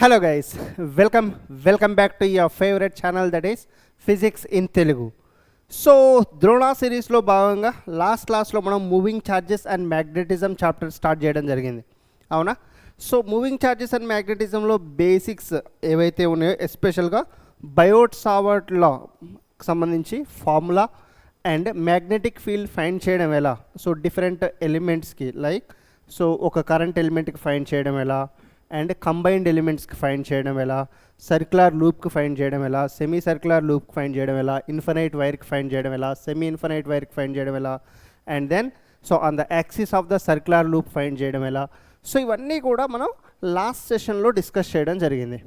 Hello guys, welcome back to your favorite channel, that is Physics in Telugu. So Drona series lo bhaganga last class lo manam moving charges and magnetism chapter start cheyadam jarigindi avuna. So moving charges and magnetism lo basics evaithe unnayo especially ga Biot-Savart law ki sambandhinchi formula and magnetic field find cheyadam ela. So different elements ki like so oka current element ki find cheyadam ela and combined elements ki find cheyadam ela, circular loop ki find cheyadam ela, semi circular loop ki find cheyadam ela, infinite wire ki find cheyadam ela, semi infinite wire ki find cheyadam ela, and then so on the axis of the circular loop find cheyadam ela. So ivanni kuda manam last session lo discuss cheyadam jarigindi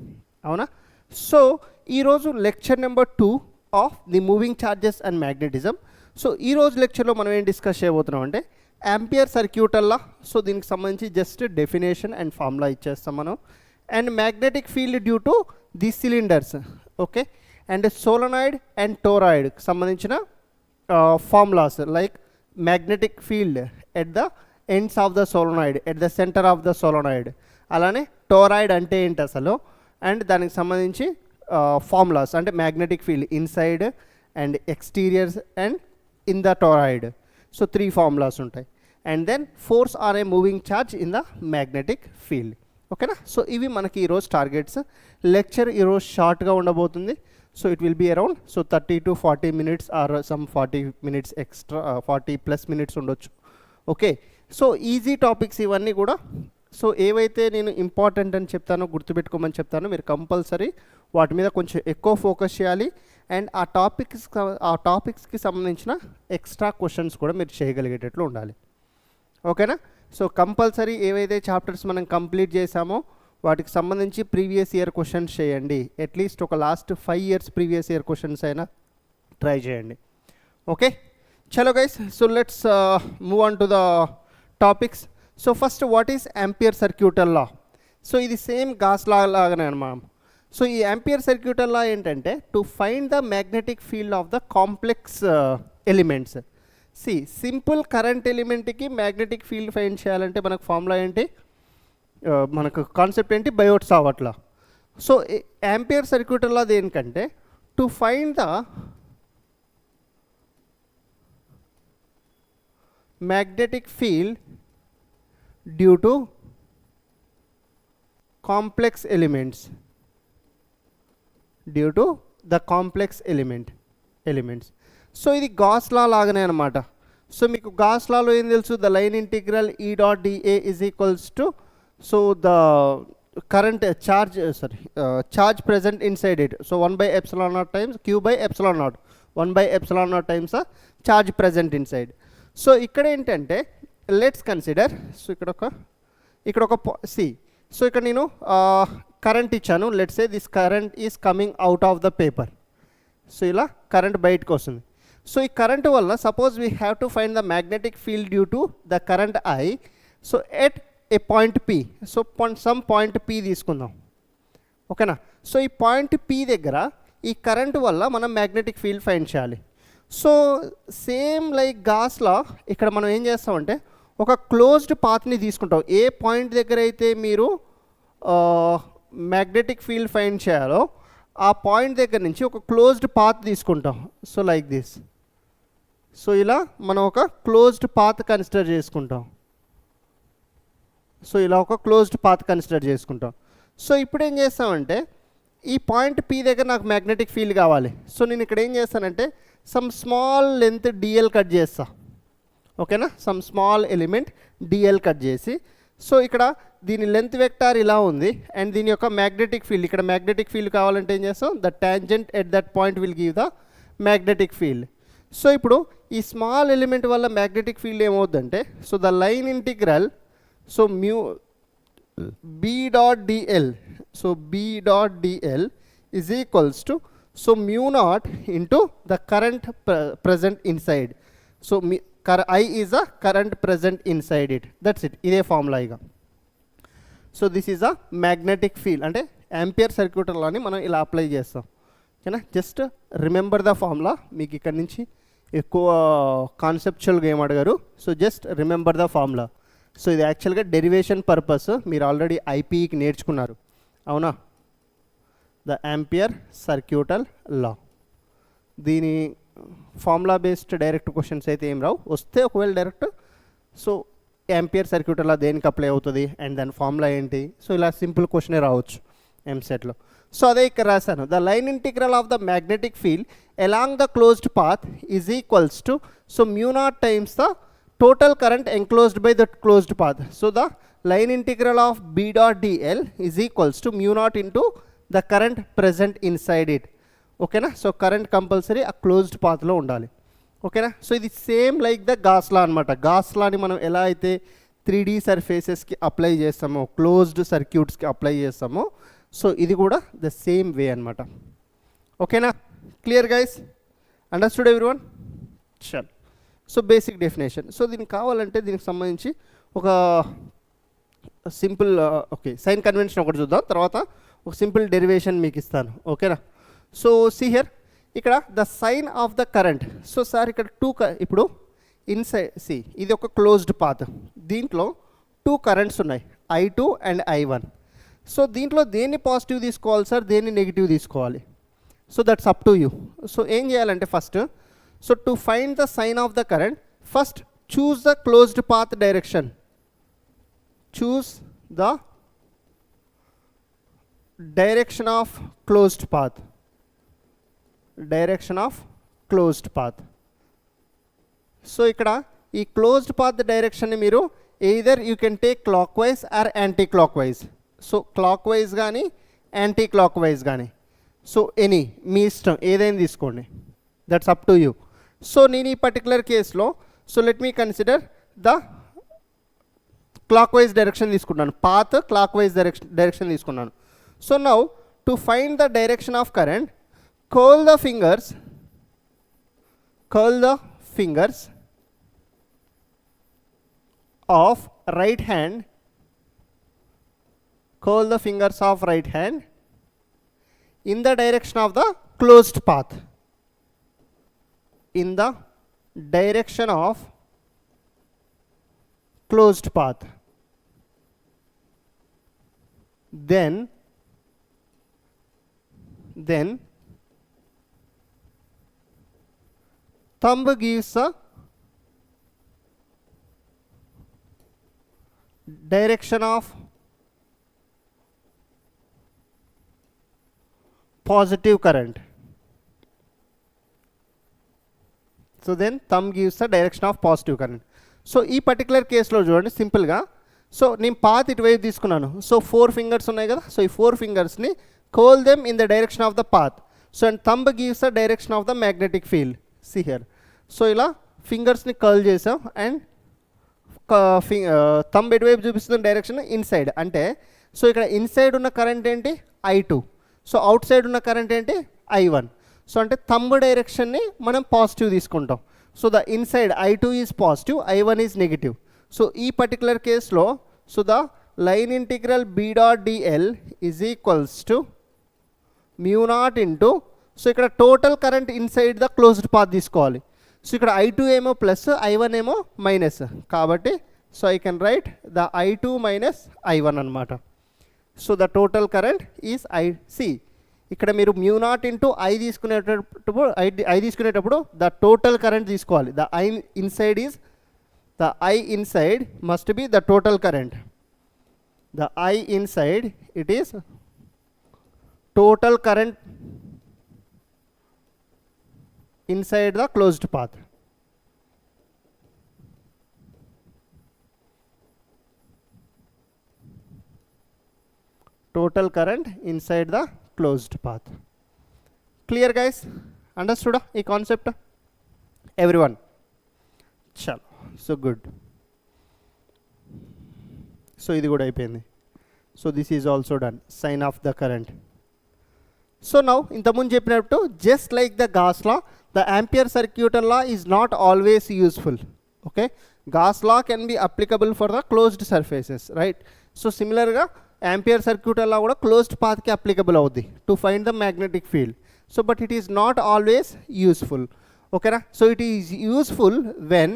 avuna. So ee roju lecture number 2 of the moving charges and magnetism. So ee roju lecture lo manam em discuss cheyabothunam ante Ampere circuit అలా. So దీనికి సంబంధించి just definition and formula ఇచ్చేస్తాం మనం. And magnetic field due to the cylinders, okay. And solenoid and టోరాయిడ్కి సంబంధించిన formulas like magnetic field at the ends of the solenoid, at the centre of the solenoid. అలానే toroid అంటే ఏంటి అసలు, and దానికి సంబంధించి ఫార్ములాస్ అంటే magnetic field inside and exteriors and in the toroid. So 3 formulas ఉంటాయి. And then force or a moving charge in the magnetic field, ఓకేనా. So ఇవి మనకి ఈరోజు టార్గెట్స్. లెక్చర్ ఈరోజు షార్ట్గా ఉండబోతుంది. So it will be around 30 to 40 minutes or some 40 minutes extra, 40+ minutes ఉండొచ్చు, okay. So easy topics ఇవన్నీ కూడా. సో ఏవైతే నేను ఇంపార్టెంట్ అని చెప్తానో గుర్తుపెట్టుకోమని చెప్తానో మీరు కంపల్సరీ వాటి మీద కొంచెం ఎక్కువ ఫోకస్ చేయాలి. అండ్ ఆ టాపిక్స్కి సంబంధించిన ఎక్స్ట్రా క్వశ్చన్స్ కూడా మీరు చేయగలిగేటట్లు ఉండాలి, ఓకేనా. సో కంపల్సరీ ఏవైతే చాప్టర్స్ మనం కంప్లీట్ చేసామో వాటికి సంబంధించి ప్రీవియస్ ఇయర్ క్వశ్చన్స్ చేయండి. అట్లీస్ట్ ఒక last 5 years previous year questions అయినా ట్రై చేయండి, ఓకే. చలో guys, so let's move on to the topics. So first what is Ampere circuital law. So ఇది సేమ్ గాస్ లా లాగానే అన్నమాట. సో ఈ Ampere circuital law ఏంటంటే to find the magnetic field of the complex elements. Simple current ఎలిమెంట్కి magnetic field find చేయాలంటే మనకు formula ఏంటి, మనకు concept ఏంటి, Biot Savart law. So Ampere circuital law దేనికంటే to find the magnetic field due to complex elements, due to the complex elements. So ఇది Gauss law లాగానే అనమాట. So మీకు గాస్ లాలో ఏం తెలుసు, the line integral E dot dA is equals to so the current charge present inside it. So 1/ε0 times Q/ε0, 1/ε0 times charge present inside. So ఇక్కడ ఏంటంటే let's consider, so ఇక్కడ ఒక సో ఇక్కడ నేను కరెంట్ ఇచ్చాను. Let's say this current is coming out of the paper. So ఇలా current బయటకు వస్తుంది. సో ఈ కరెంట్ వల్ల suppose we have to find the magnetic field due to the current I. So at a point P, so some point P తీసుకుందాం, ఓకేనా. So ఈ point P దగ్గర ఈ కరెంట్ వల్ల మనం మ్యాగ్నెటిక్ ఫీల్డ్ ఫైండ్ చేయాలి. సో సేమ్ లైక్ గాస్లా ఇక్కడ మనం ఏం చేస్తామంటే ఒక క్లోజ్డ్ పాత్ని తీసుకుంటాం. ఏ పాయింట్ దగ్గర అయితే మీరు మ్యాగ్నెటిక్ ఫీల్డ్ ఫైండ్ చేయాలో ఆ పాయింట్ దగ్గర నుంచి ఒక క్లోజ్డ్ పాత్ తీసుకుంటాం. So like this. సో ఇలా మనం ఒక క్లోజ్డ్ పాత్ కన్సిడర్ చేసుకుంటాం. సో ఇలా ఒక క్లోజ్డ్ పాత్ కన్సిడర్ చేసుకుంటాం. సో ఇప్పుడు ఏం చేస్తామంటే ఈ పాయింట్ పి దగ్గర నాకు మ్యాగ్నెటిక్ ఫీల్డ్ కావాలి. సో నేను ఇక్కడ ఏం చేస్తానంటే some small length dl cut చేస్తా, ఓకేనా. Some small element dl cut చేసి, సో ఇక్కడ దీని లెంత్ వెక్టార్ ఇలా ఉంది అండ్ దీని యొక్క మ్యాగ్నెటిక్ ఫీల్డ్, ఇక్కడ మ్యాగ్నెటిక్ ఫీల్డ్ కావాలంటే ఏం చేస్తాం, the tangent at that point will give the magnetic field. So ఇప్పుడు ఈ స్మాల్ ఎలిమెంట్ వల్ల మ్యాగ్నెటిక్ ఫీల్డ్ ఏమవుతుందంటే so the line integral so mu B dot dl, so B dot dl is equals to so mu naught into the current present inside. So I is a current present inside it. That's it. ఇదే formula ఇక. So this is a magnetic field. అంటే Ampere circuit లాని మనం ఇలా apply చేస్తాం, ఓకేనా. Just remember the formula. మీకు ఇక్కడ నుంచి ఎక్కువ కాన్సెప్చువల్గా ఏం అడగారు. So just remember the formula. So ఇది యాక్చువల్గా డెరివేషన్ పర్పస్. మీరు ఆల్రెడీ ఐపీఈకి నేర్చుకున్నారు, అవునా. The Ampere circuital law. దీని ఫార్ములా బేస్డ్ డైరెక్ట్ క్వశ్చన్స్ అయితే ఏం రావు, వస్తే ఒకవేళ డైరెక్ట్ సో యాంపియర్ సర్క్యూటల్ లా దేనికి అప్లై అవుతుంది అండ్ దాని ఫార్ములా ఏంటి, సో ఇలా సింపుల్ క్వశ్చనే రావచ్చు ఎంసెట్లో. సో అదే ఇక్కడ రాశాను, the line integral of the magnetic field along the closed path is equals to so mu naught times the total current enclosed by the closed path. So the line integral of B dot dl is equals to mu naught into the current present inside it. ఓకేనా, so current compulsory ఆ closed పాత్లో ఉండాలి. ఓకేనా, so ఇది same like the Gauss law అనమాట. Gauss లాని మనం ఎలా అయితే 3D సర్ఫేసెస్కి అప్లై చేస్తామో, క్లోజ్డ్ సర్క్యూట్స్కి అప్లై చేస్తామో, సో ఇది కూడా ద సేమ్ వే అనమాట. ఓకేనా, క్లియర్ గైస్, అండర్స్టూడ్ ఎవ్రీవన్? చల్, సో బేసిక్ డెఫినేషన్. సో దీనికి కావాలంటే దీనికి సంబంధించి ఒక సింపుల్ ఓకే సైన్ కన్వెన్షన్ ఒకటి చూద్దాం, తర్వాత ఒక సింపుల్ డెరివేషన్ మీకు ఇస్తాను. ఓకేనా, సో సి హియర్, ఇక్కడ the sign of the current. So sir ఇక్కడ ఇప్పుడు ఇన్సైడ్ సి ఇది ఒక క్లోజ్డ్ పాత్, దీంట్లో 2 కరెంట్స్ ఉన్నాయి, I2 అండ్ I1. సో దీంట్లో దేన్ని పాజిటివ్ తీసుకోవాలి సార్, దేన్ని నెగిటివ్ తీసుకోవాలి, so that's up to you. So ఏం చేయాలంటే first, so to find the sign of the current, first choose the closed path direction. Choose the direction of closed path. Direction of closed path. So ఇక్కడ ఈ closed path డైరెక్షన్ని మీరు either you can take clockwise or anti clock wise. So clock wise కానీ anti clock wise కానీ, so any మీ ఇష్టం ఏదైనా తీసుకోండి, that's up to you. So నేను ఈ పర్టికులర్ కేసులో so let me consider the clock wise direction తీసుకున్నాను, పాత్ క్లాక్ వైజ్ డైరెక్షన్ తీసుకున్నాను. So now to find the direction of current, curl the fingers of right hand, curl the fingers of right hand in the direction of the closed path. In the direction of closed path. Then thumb gives a direction of positive current. So then thumb gives the direction of positive current. So ఈ particular కేసులో చూడండి సింపుల్గా, so నేను path ఇటువైపు తీసుకున్నాను, so 4 fingers ఉన్నాయి కదా, so ఈ 4 ఫింగర్స్ని curl them in the direction of the path. So and thumb gives the direction of the magnetic field. See here. So ఇలా ఫింగర్స్ని కర్ల్ చేసాం అండ్ థంబ్ ఎటువైపు చూపిస్తున్న డైరెక్షన్ ఇన్సైడ్, అంటే సో ఇక్కడ ఇన్సైడ్ ఉన్న కరెంట్ ఏంటి I2, సో అవుట్ సైడ్ ఉన్న కరెంట్ ఏంటి I1. సో అంటే థంబ్ డైరెక్షన్ని మనం పాజిటివ్ తీసుకుంటాం. So the inside I2 is positive, I1 is negative. So ఈ పర్టికులర్ కేసులో so the line integral B dot DL is equals to mu naught into, so ఇక్కడ total current inside the closed path తీసుకోవాలి. So ఇక్కడ I2 ఏమో plus, I1 ఏమో minus, కాబట్టి so I can right the I2 minus I1 అనమాట. So the total current is IC. ఇక్కడ మీరు mu naught into I తీసుకునేటప్పుడు ద టోటల్ కరెంట్ తీసుకోవాలి. The I inside must be the total current. The I inside, it is total current inside the closed path. Total current inside the closed path. Clear guys? Understood ee concept? Everyone? Chalo. So good. So ఇది కూడా అయిపోయింది. So this is also done. Sign of the current. So now ఇంతకుముందు చెప్పినట్టు just like the Gauss law, the ampere circuit law is not always useful. Okay, Gauss law can be applicable for the closed surfaces, right? So similar గా ampere circuit law కూడా closed path కి applicable అవుద్ది to find the magnetic field. So but it is not always useful. Okay na? So it is useful when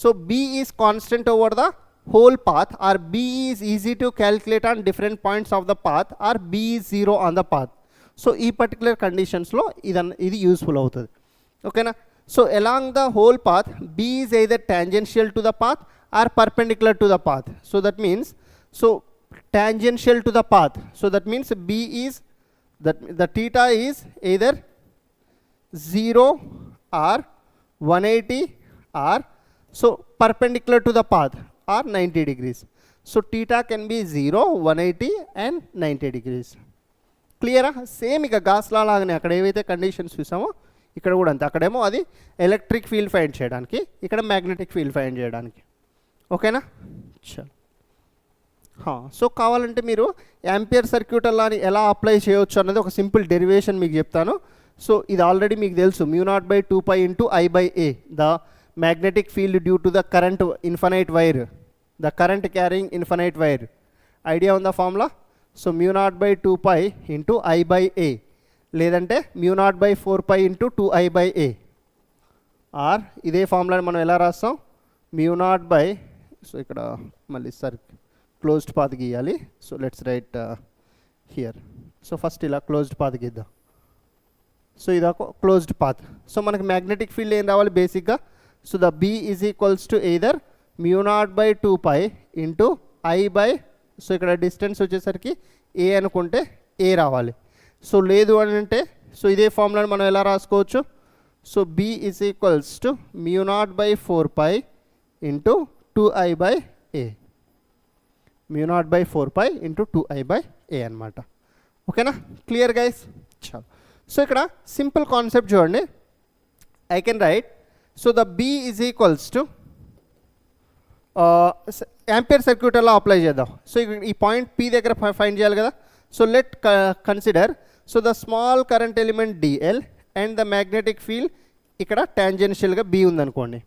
so B is constant over the whole path, or B is easy to calculate on different points of the path, or B is 0 on the path. So ఈ particular కండిషన్స్లో ఇది useful అవుతుంది. ఓకేనా. So along the whole path B is either tangential to the path or perpendicular to the path. So that means, so tangential to the path, so that means B is, that the theta is either 0 or 180 or so perpendicular to the path or 90 degrees. So theta can be 0, 180 and 90 degrees. క్లియరా? Same ఇక gas law లాగానే అక్కడ ఏవైతే conditions చూసామో ఇక్కడ కూడా అంతే. అక్కడేమో అది ఎలక్ట్రిక్ ఫీల్డ్ ఫైండ్ చేయడానికి, ఇక్కడ మ్యాగ్నెటిక్ ఫీల్డ్ ఫైండ్ చేయడానికి. ఓకేనా. చలో. సో కావాలంటే మీరు యాంపియర్ సర్క్యూట్ లాని ఎలా అప్లై చేయవచ్చు అన్నది ఒక సింపుల్ డెరివేషన్ మీకు చెప్తాను. సో ఇది ఆల్రెడీ మీకు తెలుసు, μ0/2π × I/A, the magnetic field due to the current infinite wire, the current carrying infinite wire. Idea ఉందా ఫార్ములా? సో μ0/2π × I/A, లేదంటే μ0/4π × 2I/A, ఆర్ ఇదే ఫార్ములాని మనం ఎలా రాస్తాం, μ0 సో ఇక్కడ మళ్ళీ సార్ క్లోజ్డ్ పాత్ గీయాలి. So let's write here. So first ఇలా క్లోజ్డ్ పాత్ గీద్దాం. సో ఇది ఒక క్లోజ్డ్ పాత్. సో మనకి మ్యాగ్నెటిక్ ఫీల్డ్ ఏం రావాలి బేసిక్గా? So the B is equals to either μ0/2π × I/, so ఇక్కడ డిస్టెన్స్ వచ్చేసరికి A అనుకుంటే A రావాలి. సో లేదు అని అంటే, సో ఇదే ఫార్ములాని మనం ఎలా రాసుకోవచ్చు? So B is equals to μ0/4π × 2I/A, μ0/4π × 2I/A అనమాట. ఓకేనా. Clear guys? చాలు. సో ఇక్కడ సింపుల్ కాన్సెప్ట్ చూడండి. I can write, so the B is equals to ampere circuit అలా అప్లై చేద్దాం. సో ఈ పాయింట్ P దగ్గర ఫైండ్ చేయాలి కదా. So let consider, so the small current element DL and the magnetic field ఇక్కడ టాంజెన్షియల్గా B ఉందనుకోండి.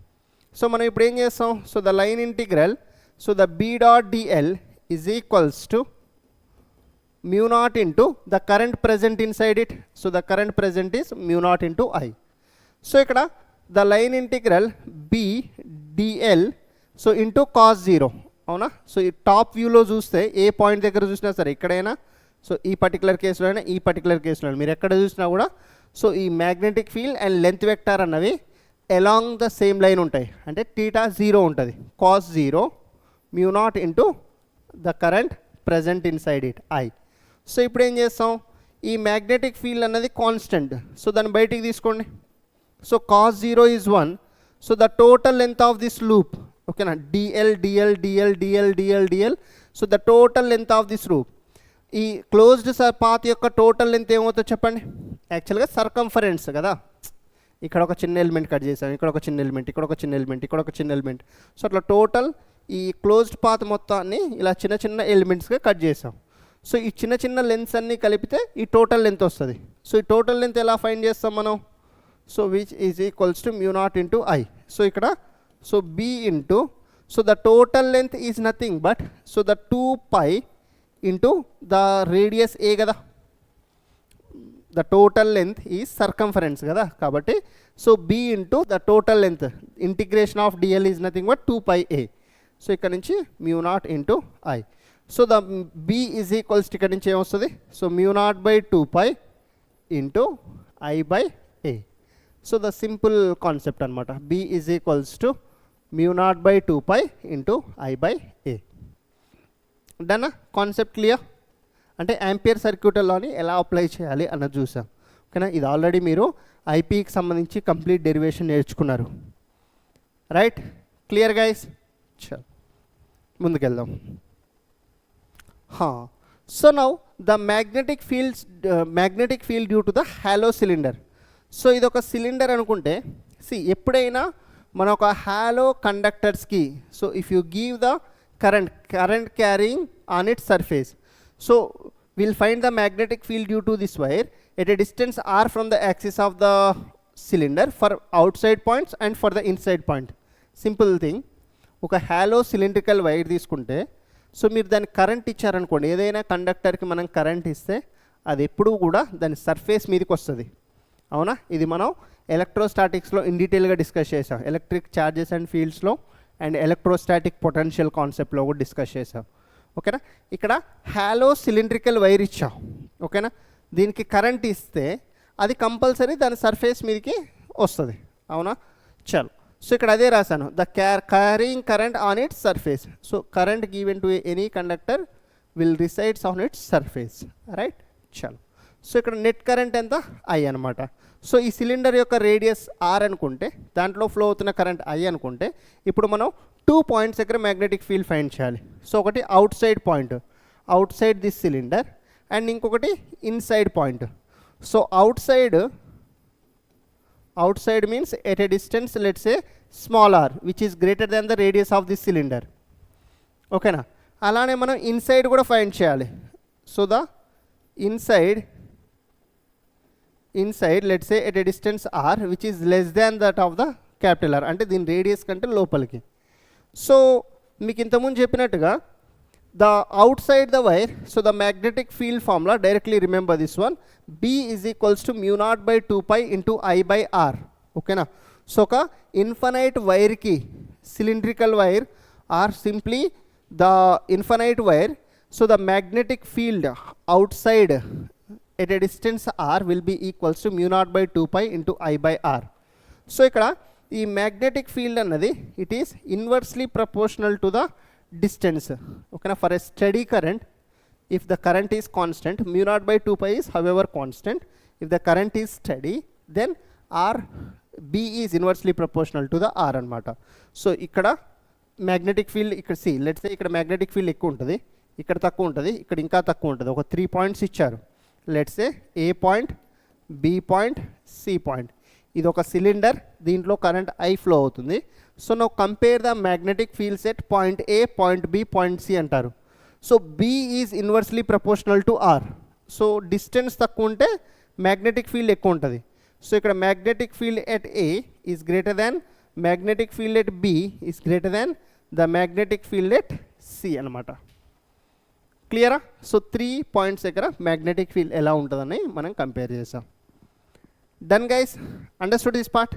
సో మనం ఇప్పుడు ఏం చేస్తాం? So the line integral, so the B.dl is equals to μ0 × the current present inside it. So the current present is μ0 × I. So ఇక్కడ the line integral B dl so into cos 0, అవునా. So ఈ top వ్యూలో చూస్తే ఏ point దగ్గర చూసినా సరే, ఇక్కడైనా, so ఈ పర్టికులర్ కేసులో అయినా, ఈ పర్టికులర్ కేసులో మీరు ఎక్కడ చూసినా కూడా, సో ఈ magnetic field and length vector అన్నవి అలాంగ్ ద సేమ్ లైన్ ఉంటాయి. అంటే θ 0 ఉంటుంది. cos 0 μ0 × the current present inside it I. So ఇప్పుడు ఏం చేస్తాం? ఈ మ్యాగ్నెటిక్ ఫీల్డ్ అన్నది కాన్స్టెంట్. సో దాన్ని బయటికి తీసుకోండి. So cos 0 is 1. So the total length of this loop, ఓకేనా, dl dl dl dl dl dl. So the total length of this loop, ఈ క్లోజ్డ్ పాత్ యొక్క టోటల్ లెంత్ ఏమవుతుందో చెప్పండి. యాక్చువల్గా సర్కంఫరెన్స్ కదా. ఇక్కడ ఒక చిన్న ఎలిమెంట్ కట్ చేసాం, ఇక్కడ ఒక చిన్న ఎలిమెంట్, ఇక్కడ ఒక చిన్న ఎలిమెంట్, ఇక్కడ ఒక చిన్న ఎలిమెంట్. సో అట్లా టోటల్ ఈ క్లోజ్డ్ పాత్ మొత్తాన్ని ఇలా చిన్న చిన్న ఎలిమెంట్స్గా కట్ చేసాం. సో ఈ చిన్న చిన్న లెంత్స్ అన్నీ కలిపితే ఈ టోటల్ లెంత్ వస్తుంది. సో ఈ టోటల్ లెంత్ ఎలా ఫైండ్ చేస్తాం మనం? So which is equals to μ0 × I. So ఇక్కడ so B into, so the total length is nothing but, so the 2π into the radius A కదా. The total length is circumference కదా, కాబట్టి so B into the total length, integration of dl is nothing but 2πA. So ఇక్కడ నుంచి μ0 × I. So the B is equals ఇక్కడ నుంచి ఏమొస్తుంది? So μ0/2π × I/A. So the simple concept అనమాట. B is equals to μ0/2π × I/A. డన్నా? Concept clear? అంటే ampere సర్క్యూట్లోని ఎలా అప్లై చేయాలి అన్నది చూసాం. ఓకేనా. ఇది ఆల్రెడీ మీరు ఐపీకి సంబంధించి కంప్లీట్ డెరివేషన్ నేర్చుకున్నారు. రైట్? Clear guys? చల్ ముందుకెళ్దాం. So now the magnetic field due to the hollow cylinder. So ఇది ఒక సిలిండర్ అనుకుంటే, ఎప్పుడైనా మన ఒక హాలో కండక్టర్స్కి, so if you give the current carrying on it surface, so will find the magnetic field due to this wire at a distance r from the axis of the cylinder for outside points and for the inside point. Simple thing. ఒక hollow cylindrical wire తీసుకుంటే, so మీరు దానికి current ఇచ్చారనుకోండి, ఏదైనా కండక్టర్కి మనం current ఇస్తే అది ఎప్పుడూ కూడా దాని సర్ఫేస్ మీదకి వస్తుంది, అవునా. ఇది మనం ఎలక్ట్రోస్టాటిక్స్లో ఇన్ డీటెయిల్గా డిస్కస్ చేసాం. ఎలక్ట్రిక్ ఛార్జెస్ అండ్ ఫీల్డ్స్లో అండ్ ఎలక్ట్రోస్టాటిక్ పొటెన్షియల్ కాన్సెప్ట్లో కూడా డిస్కస్ చేసాం. ఓకేనా. ఇక్కడ హాలో సిలిండ్రికల్ వైర్ ఇచ్చాం. ఓకేనా. దీనికి కరెంట్ ఇస్తే అది కంపల్సరీ దాని సర్ఫేస్ మీదకి వస్తుంది, అవునా? చలో, సో ఇక్కడ అదే రాశాను, the carrying current on it's surface. So current given to any conductor will resides on it's surface, right? చలో, సో ఇక్కడ నెట్ కరెంట్ ఎంత? ఐ అనమాట. సో ఈ సిలిండర్ యొక్క రేడియస్ ఆర్ అనుకుంటే, దాంట్లో ఫ్లో అవుతున్న కరెంట్ ఐ అనుకుంటే, ఇప్పుడు మనం 2 పాయింట్స్ దగ్గర మ్యాగ్నెటిక్ ఫీల్డ్ ఫైండ్ చేయాలి. సో ఒకటి outside point, outside this cylinder, and ఇంకొకటి inside point. So outside means at a distance let's say small r which is greater than the radius of this cylinder, ఓకేనా? అలానే మనం inside కూడా find చేయాలి. So the inside let's say at a distance r which is less than that of the capital R, అంటే దీని radius కంటే లోపలికి. So మీకు ఇంతకుముందు చెప్పినట్టుగా the outside the wire, so the magnetic field formula, directly remember this one, B is equals to mu naught by 2 pi into I by R, okay na? So ka infinite wire ki, cylindrical wire or simply the infinite wire, so the magnetic field outside at a distance R will be equals to mu naught by 2 pi into I by R. So ikkada ee magnetic field annadi, it is inversely proportional to the distance, okay na? For a steady current, if the current is constant, mu naught by 2 pi is however constant. If the current is steady, then R B is inversely proportional to the R anamata. So ikkada magnetic field, ikkada see, let's say ikkada magnetic field ekku untadi, ikkada takku untadi, ikkada inka takku untadi, oka 3 points icharu. Let's say A point, B point, C point. ఇది ఒక cylinder, దీంట్లో current I flow అవుతుంది. So now compare the magnetic fields at point A, point B, point C అంటారు. So B is inversely proportional to R. So distance తక్కువ ఉంటే magnetic field ఎక్కువ ఉంటుంది. So ఇక్కడ magnetic field at A is greater than magnetic field at B is greater than the magnetic field at C అనమాట. క్లియరా? So 3 points దగ్గర magnetic field ఎలా ఉంటుందని మనం కంపేర్ చేసాం. Done guys, understood this part?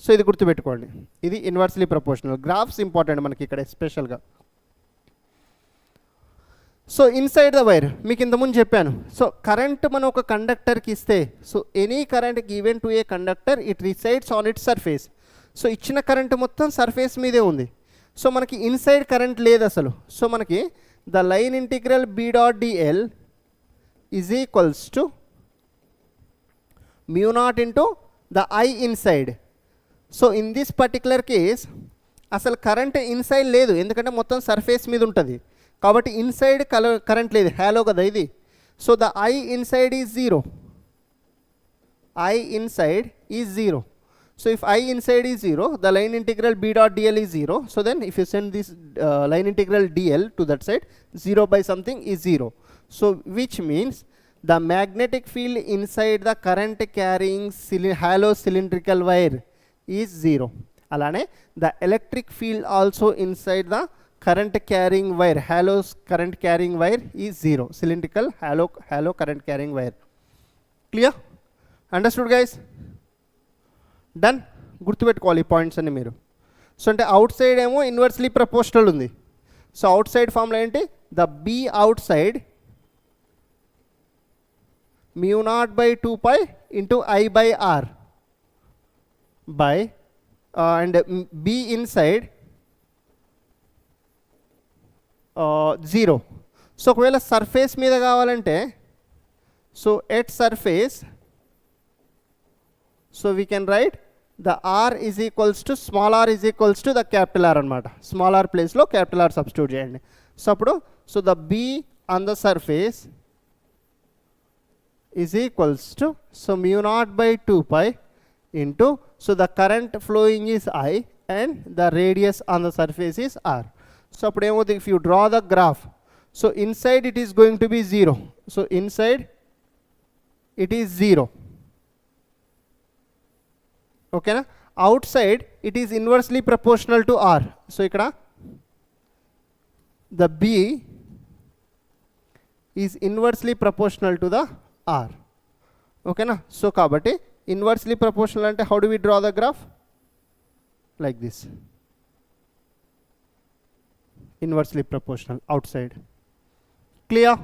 So ఇది గుర్తుపెట్టుకోండి, ఇది ఇన్వర్స్లీ ప్రపోర్షనల్. గ్రాఫ్స్ ఇంపార్టెంట్ మనకి ఇక్కడ ఎస్పెషల్గా. సో ఇన్సైడ్ ద వైర్ మీకు ఇంతకుముందు చెప్పాను. సో కరెంట్ మనం ఒక కండక్టర్కి ఇస్తే, so any current given to A conductor it resides on it's surface. So ఇచ్చిన కరెంట్ మొత్తం సర్ఫేస్ మీదే ఉంది. సో మనకి ఇన్సైడ్ కరెంట్ లేదు అసలు. సో మనకి the line integral B dot dl is equals to mu naught into the I inside. So in this particular case అసలు current inside లేదు, ఎందుకంటే మొత్తం సర్ఫేస్ మీద ఉంటుంది కాబట్టి ఇన్సైడ్ కరెంట్ లేదు, హ్యాలో కదా ఇది. So the I inside is 0. I inside is 0. So if I inside is 0, the line integral B dot dl is 0. So then if you send this line integral dl to that side, 0 by something is 0. So which means the magnetic field inside the current carrying hollow cylindrical wire is 0. Alane the electric field also inside the current carrying wire, hollow current carrying wire is 0. Cylindrical hollow current carrying wire. Clear? Understood guys? Done? గుర్తుపెట్టుకోవాలి ఈ points అన్ని మీరు. So అంటే out side ఏమో inversely proportional ఉంది. So out side formula ఏంటి? The be out side mu naught by 2 pi into I by R by and B inside 0. So ఒకవేళ surface మీద కావాలంటే, so at surface, so we can write the R is equals to small r is equals to the capital R అనమాట. Small r ప్లేస్లో capital R substitute చేయండి. So అప్పుడు so the B on the surface is equals to, so mu naught by 2 pi into, so the current flowing is I and the radius on the surface is R. So if you draw the graph, so inside it is going to be 0. So inside it is 0. Okay na? Outside it is inversely proportional to R. So ikkada the B is inversely proportional to the R. Okay na? So kabatti inversely proportional ante how do we draw the graph? Like this. Inversely proportional outside. Clear?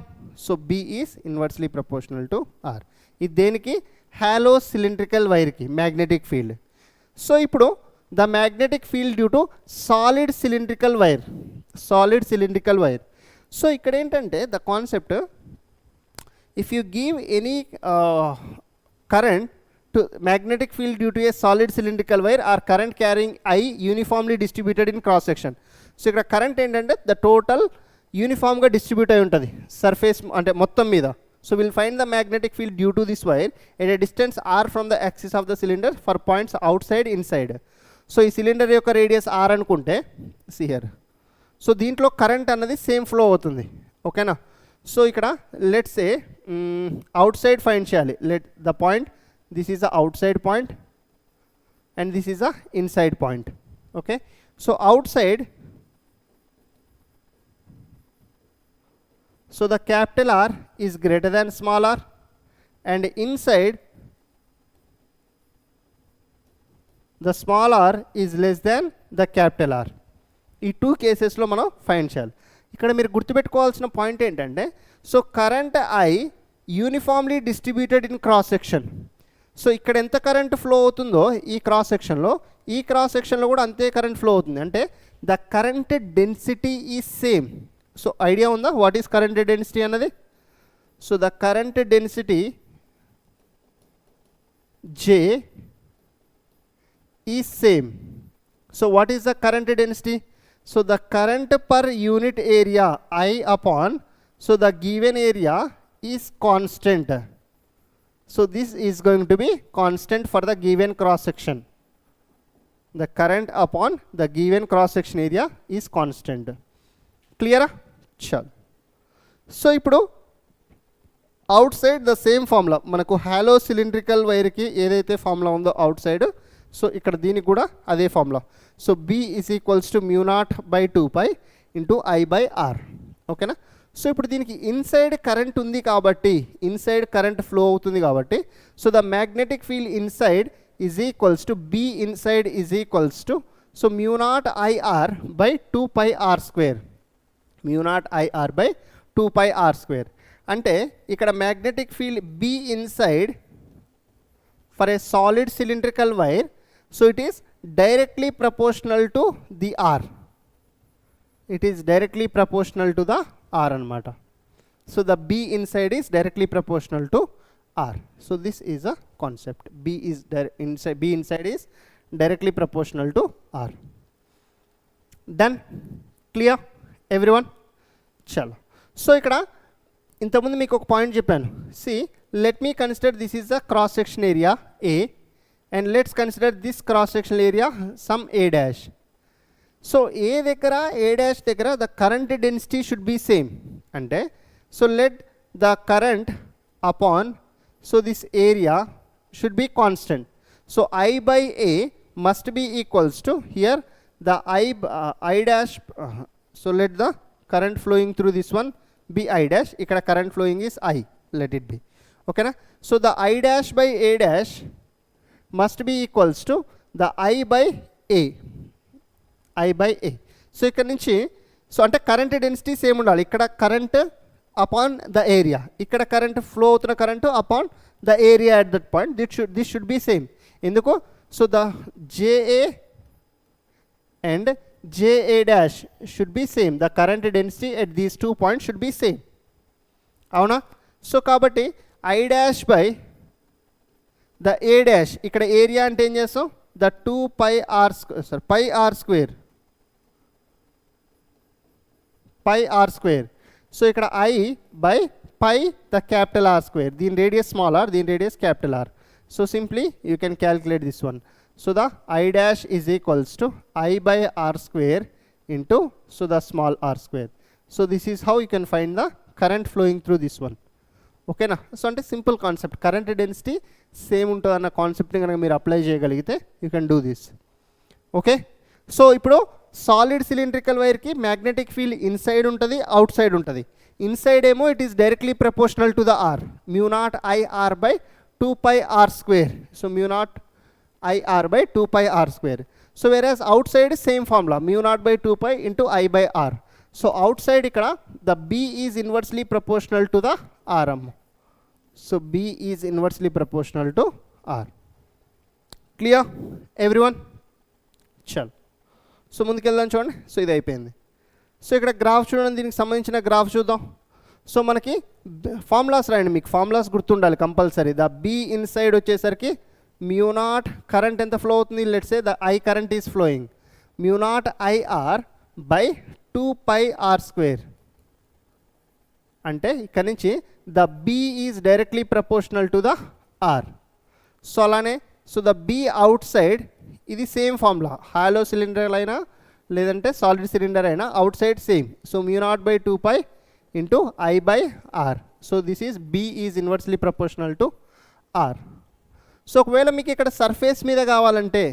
So B is inversely proportional to R. ఇది దేనికి? Hollow cylindrical వైర్కి magnetic field. So ఇప్పుడు the magnetic field due to solid cylindrical wire. So ఇక్కడ ఏంటంటే the concept, if you give any current to magnetic field due to a solid cylindrical wire or current carrying I uniformly distributed in cross section. So ఇక్కడ current ఏంటంటే the total యూనిఫామ్గా distribute అయి ఉంటుంది surface అంటే మొత్తం మీద. So will find the magnetic field due to this wire at a distance r from the axis of the cylinder for points outside inside. So ఈ cylinder యొక్క radius R అనుకుంటే సియర్. So దీంట్లో current అన్నది same flow అవుతుంది. ఓకేనా? So ఇక్కడ let's say outside find చేయాలి. Let the point, this is the outside point and this is the inside point. Okay, so out side, so the capital R is greater than small r, and inside the small r is less than the capital R. ఈ two కేసెస్లో మనం find చేయాలి. ఇక్కడ మీరు గుర్తుపెట్టుకోవాల్సిన point ఏంటంటే, so current I uniformly distributed in cross section. So ఇక్కడ ఎంత కరెంట్ ఫ్లో అవుతుందో ఈ క్రాస్ సెక్షన్లో కూడా అంతే కరెంట్ ఫ్లో అవుతుంది. అంటే the current density is same. So idea ఉందా వాట్ ఈస్ కరెంట్ డెన్సిటీ అన్నది? So the current density J is same. So what is the current density? So the current per unit area I upon, so the given area is constant. So this is going to be constant for the given cross section. The current upon the given cross section area is constant. క్లియరా? చాలు. So ఇప్పుడు out side the same formula, మనకు hollow cylindrical వైర్కి ఏదైతే formula ఉందో out side, so ఇక్కడ దీనికి కూడా అదే formula. So B is equals to μ0/2π into I/R. ఓకేనా? సో ఇప్పుడు దీనికి ఇన్సైడ్ కరెంట్ ఉంది కాబట్టి, ఇన్సైడ్ కరెంట్ ఫ్లో అవుతుంది కాబట్టి, so the magnetic field inside is equals to B inside is equals to, so μ0IR/2πr². μ0IR/2πr². అంటే ఇక్కడ magnetic field B inside for a solid cylindrical wire, so it is directly proportional to the R. It is directly proportional to the R అనమాట. So the B inside is directly proportional to R. So this is a concept. B inside is directly proportional to R. Done? Clear everyone? చలో. So ఇక్కడ ఇంతకుముందు మీకు ఒక point చెప్పాను. See, let me consider this is the cross section area A, and let's consider this cross section area some A'. So A దగ్గర A' దగ్గర the current density should be same. అంటే so let the current upon, so this area should be constant. So I/A must be equals to here the I'. So let the current flowing through this one be I'. ఇక్కడ current flowing is I. Let it be. Okay na? So the I'/A' must be equals to the I/A. So ఇక్కడ నుంచి, so అంటే current density same ఉండాలి. ఇక్కడ current upon the area, ఇక్కడ current flow అవుతున్న current upon the area at that point. This should be same. ఎందుకు? So the JA and JA' should be same. The current density at these 2 points should be same. అవునా? So కాబట్టి I' by the A', ఇక్కడ area అంటే ఏం చేస్తాం? The 2πr², πr². So ఇక్కడ I/π the capital R². దీని radius small r, దీని radius capital R. So simply you can calculate this one. So the I' is equals to I/R² into, so the small r². So this is how you can find the current flowing through this one. Okay na? So ante simple concept, current density same untadana concept ni ganaka meer apply cheyagalite you can do this. Okay, so ippudu solid cylindrical wire ki magnetic field inside untadi, outside untadi. Inside emo it is directly proportional to the R, μ0IR/2πr². So μ0IR/2πr². So whereas outside is same formula, μ0/2π into I/R. So outside ఇక్కడ the B is inversely proportional to the R అమ్మ. So B is inversely proportional to R. Clear everyone? చల్. So ముందుకెళ్దాం చూడండి. So ఇది అయిపోయింది. So ఇక్కడ graph చూడండి, దీనికి సంబంధించిన గ్రాఫ్ చూద్దాం. సో మనకి ఫార్ములాస్ రాయండి, మీకు ఫార్ములాస్ గుర్తుండాలి కంపల్సరీ. ద B ఇన్సైడ్ వచ్చేసరికి మ్యూ నాట్ కరెంట్ ఎంత ఫ్లో అవుతుంది, let's say the I current is flowing, mu naught IR by 2πr². అంటే ఇక్కడ నుంచి the B is directly proportional to the R. So అలానే so the B outside ఇది same formula, hollow cylinder అయినా లేదంటే solid cylinder అయినా outside same. So mu naught by 2π into I/R. So this is B is inversely proportional to R. So ఒకవేళ మీకు ఇక్కడ surface మీద కావాలంటే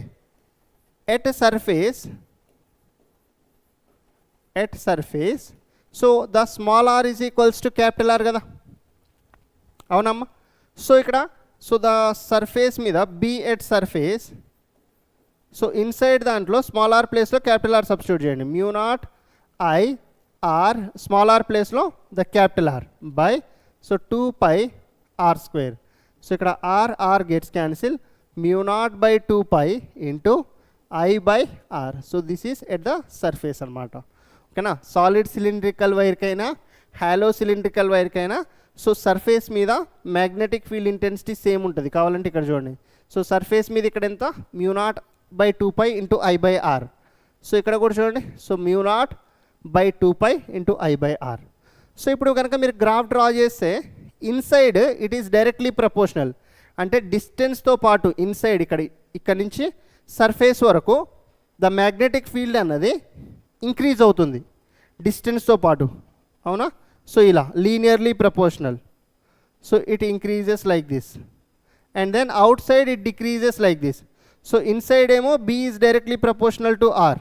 at surface so the small r is equals to capital R కదా, అవునమ్మా? So ఇక్కడ so the surface మీద B at surface, so inside దాంట్లో స్మాల్ r ప్లేస్లో క్యాపిటల్ R సబ్స్టిట్యూట్ చేయండి. Mu naught IR small r ప్లేస్లో the capital R by so 2πr². So ఇక్కడ R gets cancel, mu naught by 2π into I/R. So this is at the surface అనమాట. ఓకేనా? Solid cylindrical వైర్కైనా hollow cylindrical వైర్కైనా so surface మీద magnetic field intensity same ఉంటుంది. కావాలంటే ఇక్కడ చూడండి. సో సర్ఫేస్ మీద ఇక్కడ ఎంత, mu naught by 2π into I/R. So ఇక్కడ కూడా చూడండి. So mu naught by 2π into I/R. So ఇప్పుడు కనుక మీరు గ్రాఫ్ డ్రా చేస్తే inside it is directly proportional, అంటే డిస్టెన్స్తో పాటు ఇన్సైడ్ ఇక్కడ నుంచి సర్ఫేస్ వరకు ద మ్యాగ్నెటిక్ ఫీల్డ్ అన్నది ఇంక్రీజ్ అవుతుంది డిస్టెన్స్తో పాటు, అవునా? సో ఇలా లీనియర్లీ proportional. So it increases like this and then outside it decreases like this. So inside ఏమో B is directly proportional to R,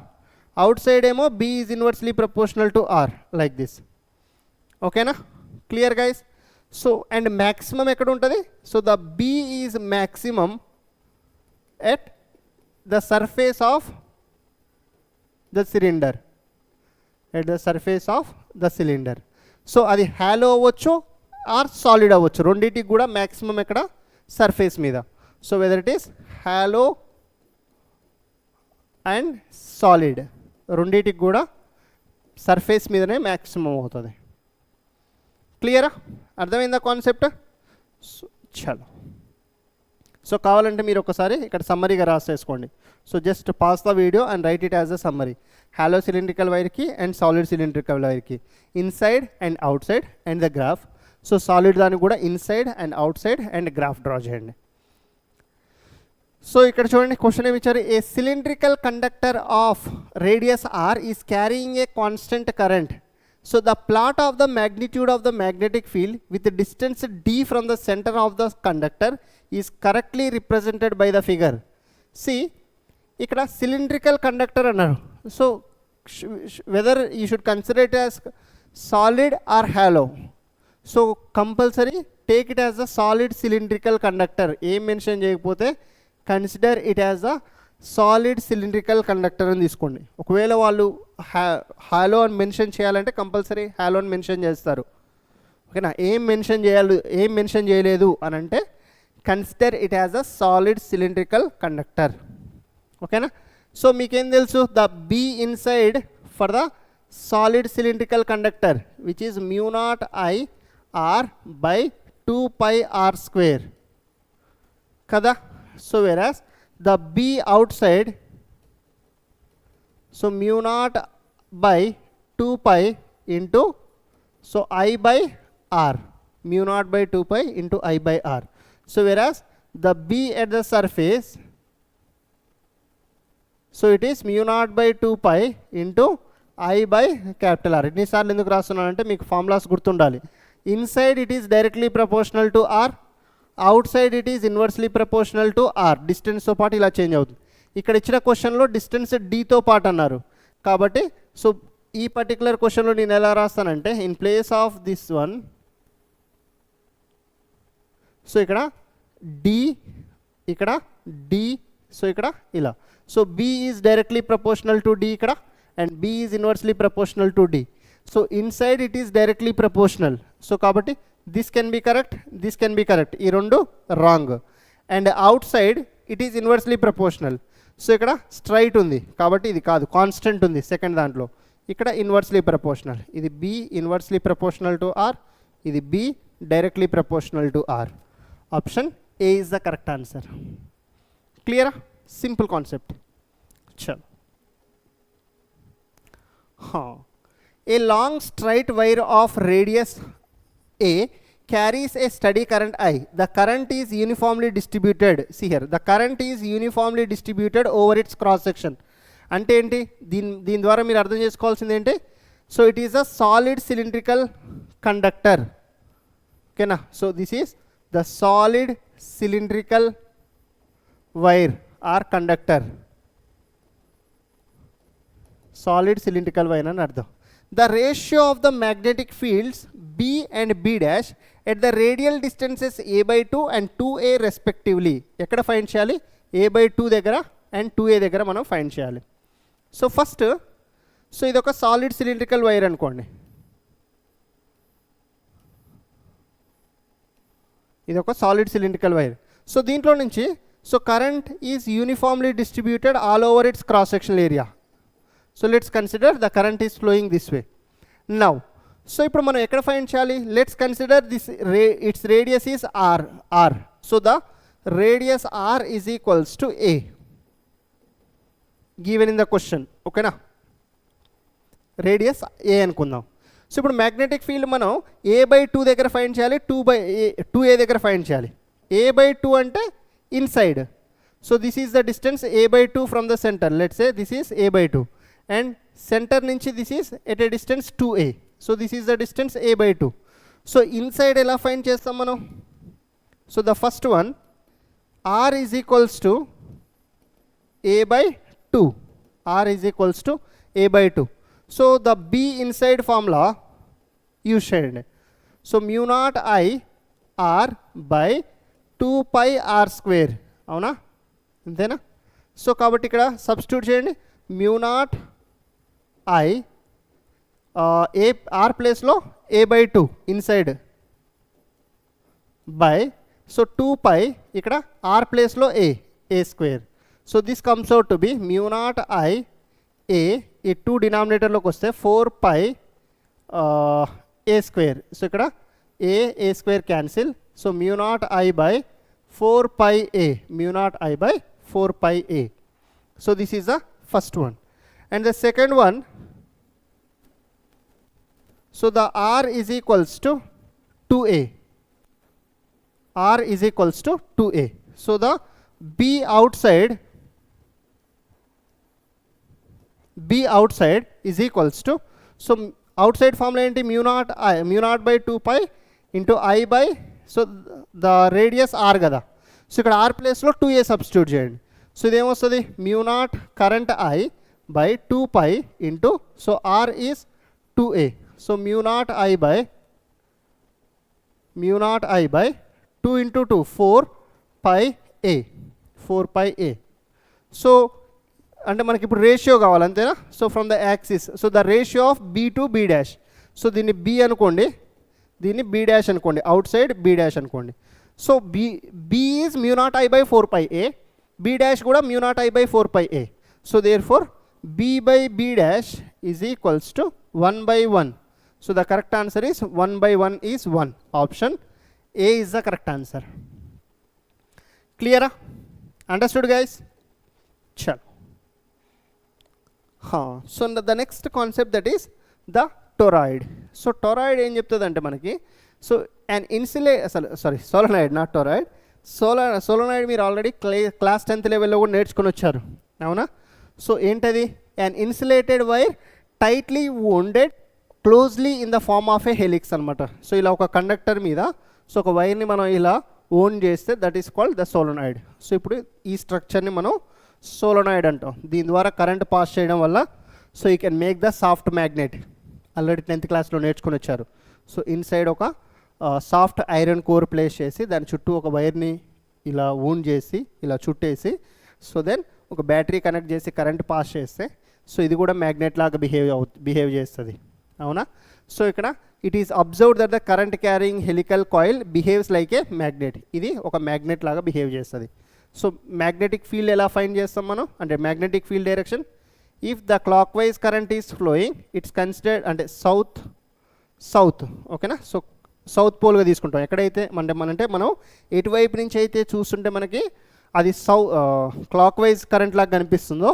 outside ఏమో B is inversely proportional to R like this. ఓకేనా? Clear guys? So and maximum ఎక్కడ ఉంటుంది? So the B is maximum at the surface of the cylinder, at the surface of the cylinder. So అది hollow అవ్వచ్చు or solid అవ్వచ్చు, రెండింటికి కూడా maximum ఎక్కడ, surface మీద. So whether it is hollow and solid, రెండింటికి కూడా సర్ఫేస్ మీదనే మ్యాక్సిమం అవుతుంది. క్లియరా? అర్థమైందా కాన్సెప్ట్? చలో. సో కావాలంటే మీరు ఒకసారి ఇక్కడ సమ్మరీగా రాసేసుకోండి. So just pause the video and write it as a summary. Hollow cylindrical వైర్కి అండ్ సాలిడ్ సిలిండ్రికల్ వైర్కి inside and outside and the graph. So solid దానికి కూడా inside and outside and graph draw చేయండి. So ఇక్కడ చూడండి, question ఏమి ఇచ్చారు? A cylindrical conductor of radius R is carrying a constant current. So the plot of the magnitude of the magnetic field with the distance d from the center of the conductor is correctly represented by the figure. See, ikkada cylindrical conductor annaru. So whether you should consider it as solid or hollow. So compulsory take it as a solid cylindrical conductor. Em mention cheyakapothe consider it as a solid cylindrical conductor అని తీసుకోండి. ఒకవేళ వాళ్ళు hollow అని mention చేయాలంటే compulsory hollow అని mention చేస్తారు. ఓకేనా? ఏం మెన్షన్ చేయలేదు అని అంటే consider it as a solid cylindrical conductor. ఓకేనా? సో మీకేం తెలుసు? The B inside for the solid cylindrical conductor which is mu naught IR by 2πr² కదా. So వెరాస్ the B outside, so mu naught by 2π into so I/R, mu naught by 2π into I/R. So whereas the B at the surface, so it is mu naught by 2π into I/R. ఎన్నిసార్లు ఎందుకు రాస్తున్నానంటే మీకు formulas గుర్తుండాలి. Inside it is directly proportional to R, outside it is inversely proportional to R. డిస్టెన్స్తో పాటు ఇలా change అవుతుంది. ఇక్కడ ఇచ్చిన క్వశ్చన్లో డిస్టెన్స్ Dతో పాటు అన్నారు కాబట్టి సో ఈ పర్టికులర్ క్వశ్చన్లో నేను ఎలా రాస్తానంటే in place of this one, so ఇక్కడ D, ఇక్కడ D, సో ఇక్కడ ఇలా. So B is directly proportional to D ఇక్కడ and B is inversely proportional to D. So inside it is directly proportional. So కాబట్టి this can be correct, this can be correct, ఈ రెండు wrong. And outside it is inversely proportional. So ఇక్కడ straight ఉంది కాబట్టి ఇది కాదు, constant ఉంది second దాంట్లో. ఇక్కడ ఇన్వర్స్లీ ప్రపోర్షనల్, ఇది be inversely proportional to R, ఇది be directly proportional to R. Option A is the correct answer. క్లియరా? Simple concept. చలో. A long straight wire of radius A carries a steady current I. The current is uniformly distributed. See here, the current is uniformly distributed over its cross section. అంటే ఏంటి? దీని ద్వారా మీరు అర్థం చేసుకోవాల్సింది ఏంటి? So it is a solid cylindrical conductor. ఓకేనా? So this is the solid cylindrical wire or conductor. Solid cylindrical wire అని అర్థం. The ratio of the magnetic fields B and B dash at the radial distances A/2 and 2A respectively. ఎక్కడ find చేయాలి? A/2 దగ్గర and 2A దగ్గర మనం find చేయాలి. So first, so ఇది ఒక సాలిడ్ సిలిండ్రికల్ వైర్ అనుకోండి. ఇది ఒక సాలిడ్ సిలిండ్రికల్ వైర్. సో దీంట్లో నుంచి so current is uniformly distributed all over it's cross sectional area. So let's consider the current is flowing this way. Now, so ఇప్పుడు మనం ఎక్కడ ఫైండ్ చేయాలి? Let's consider this its radius is r. So the radius r is equals to a given in the question. Okay na? Radius a అనుకుందాం. So ఇప్పుడు magnetic field మనం a/2 దగ్గర find చేయాలి, 2a దగ్గర ఫైండ్ చేయాలి. a/2 అంటే inside. So this is the distance a/2 from the centre. Let's say this is a/2 and center నుంచి this is at a distance 2a. so this is the distance a/2. so inside ఎలా find చేస్తాం మనం? so the first one, r is equals to a/2. r is equals to a/2. so the b inside formula use చేయండి. so mu naught I r by 2 pi r square. అవునా? అంతేనా? So కాబట్టి ఇక్కడ substitute చేయండి. mu naught I a r ప్లేస్లో a/2 inside by, so 2 pi ఇక్కడ r ప్లేస్లో a square. So this comes out to be mu naught I a, ఈ 2 డినామినేటర్లోకి వస్తే 4 pi a స్క్వేర్. సో ఇక్కడ a square cancel. So mu naught I by 4 pi a, mu naught I by 4 pi a. so this is the first one. And the second one, so the r is equals to 2a. r is equals to 2a. so the b outside is equals to, so outside formula enti mu naught by 2 pi into I by, so the radius r kada. so ikkada r place lo 2a substitute cheyandi. so idem vastadi mu naught current I by 2 pi into, so r is 2a. so mu naught I by 2 into 2, 4 pi a. So అంటే మనకి ఇప్పుడు ratio కావాలి అంతేనా? So from the axis, so the ratio of b to b dash. So దీన్ని b అనుకోండి, దీన్ని b dash అనుకోండి, outside b dash అనుకోండి. So b is mu naught I by 4 pi a, b dash కూడా mu naught I by 4 pi a. So there four b by b dash is equals to 1 by 1. so the correct answer is 1 by 1 is 1. option A is the correct answer. Clear? Understood guys? Chalo. So the next concept, that is the toroid. so toroid em cheptadante manaki, so an solenoid, not toroid. solenoid మీరు already class 10th లెవెల్లో కూడా నేర్చుకొని వచ్చారు, అవునా? So ఏంటది? an insulated wire tightly wounded closely in the form of a helix అనమాట. So ఇలా ఒక కండక్టర్ మీద సో ఒక వైర్ని మనం ఇలా ఓన్ చేస్తే that is called the solenoid. So ఇప్పుడు ఈ స్ట్రక్చర్ని మనం సోలనాయిడ్ అంటాం. దీని ద్వారా కరెంట్ పాస్ చేయడం వల్ల so you can make the soft magnet. Already 10th క్లాస్లో నేర్చుకొని వచ్చారు. సో ఇన్సైడ్ ఒక సాఫ్ట్ ఐరన్ కోర్ ప్లేస్ చేసి దాని చుట్టూ ఒక వైర్ని ఇలా ఓన్ చేసి ఇలా చుట్టేసి సో దెన్ ఒక బ్యాటరీ కనెక్ట్ చేసి కరెంట్ పాస్ చేస్తే సో ఇది కూడా మ్యాగ్నెట్ లాగా బిహేవ్ చేస్తుంది. అవునా? సో ఇక్కడ it is observe that the current carrying helical coil behaves like a magnet. ఇది ఒక మ్యాగ్నెట్ లాగా బిహేవ్ చేస్తుంది. సో మ్యాగ్నెటిక్ ఫీల్డ్ ఎలా ఫైండ్ చేస్తాం మనం అంటే magnetic field direction, if the clockwise current is flowing it's considered అంటే south ఓకేనా. సో సౌత్ పోల్గా తీసుకుంటాం. ఎక్కడైతే అంటే మనం ఎటువైపు నుంచి అయితే చూస్తుంటే మనకి అది క్లాక్ వైజ్ కరెంట్ లాగా కనిపిస్తుందో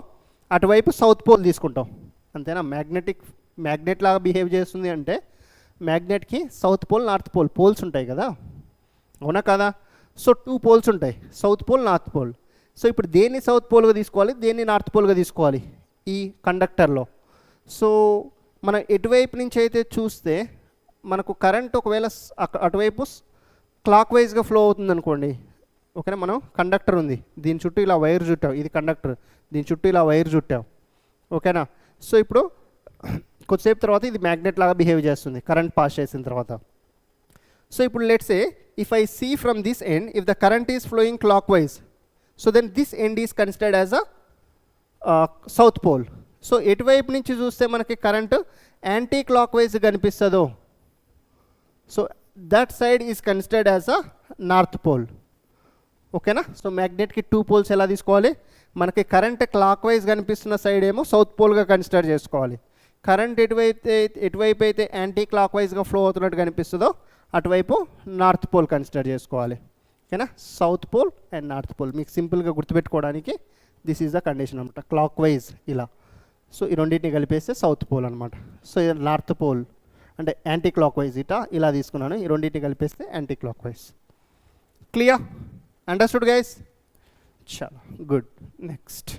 అటువైపు సౌత్ పోల్ తీసుకుంటాం. అంతేనా? మ్యాగ్నెట్ లాగా బిహేవ్ చేస్తుంది అంటే మ్యాగ్నెట్కి south pole north pole poles ఉంటాయి కదా, అవునా కదా? సో 2 పోల్స్ ఉంటాయి, south pole north pole. So ఇప్పుడు దేన్ని సౌత్ పోల్గా తీసుకోవాలి, దేన్ని నార్త్ పోల్గా తీసుకోవాలి ఈ కండక్టర్లో? సో మనం ఎటువైపు నుంచి అయితే చూస్తే మనకు కరెంట్ ఒకవేళ అటువైపు క్లాక్ వైజ్గా ఫ్లో అవుతుంది అనుకోండి, ఓకేనా. మనం కండక్టర్ ఉంది, దీని చుట్టూ ఇలా వైర్ చుట్టాం, ఇది కండక్టర్, దీని చుట్టూ ఇలా వైర్ చుట్టాం, ఓకేనా. సో ఇప్పుడు కొద్దిసేపు తర్వాత ఇది మ్యాగ్నెట్ లాగా బిహేవ్ చేస్తుంది కరెంట్ పాస్ చేసిన తర్వాత. సో ఇప్పుడు let's say if I see from this end if the current is flowing clock wise, so then this end is considered as a south pole. So ఎటువైపు నుంచి చూస్తే మనకి current anticlockwise కనిపిస్తుందో so that side is considered as a north pole, ఓకేనా. So మ్యాగ్నెట్కి 2 poles ఎలా తీసుకోవాలి, మనకి కరెంట్ క్లాక్ వైజ్ కనిపిస్తున్న సైడ్ ఏమో సౌత్ పోల్గా కన్సిడర్ చేసుకోవాలి. కరెంట్ ఎటువైపు అయితే యాంటీ క్లాక్ వైజ్గా ఫ్లో అవుతున్నట్టు కనిపిస్తుందో అటువైపు నార్త్ పోల్ కన్సిడర్ చేసుకోవాలి, ఓకేనా. South pole and north pole మీకు సింపుల్గా గుర్తుపెట్టుకోవడానికి దిస్ ఈజ్ ద కండిషన్ అనమాట, క్లాక్ వైజ్ ఇలా. సో ఈ రెండింటిని కలిపేస్తే సౌత్ పోల్ అనమాట. సో నార్త్ పోల్ అంటే యాంటీ క్లాక్ వైజ్ ఇలా తీసుకున్నాను, ఈ రెండింటిని కలిపేస్తే anticlockwise. Clear? Understood guys? చాలా గుడ్. నెక్స్ట్,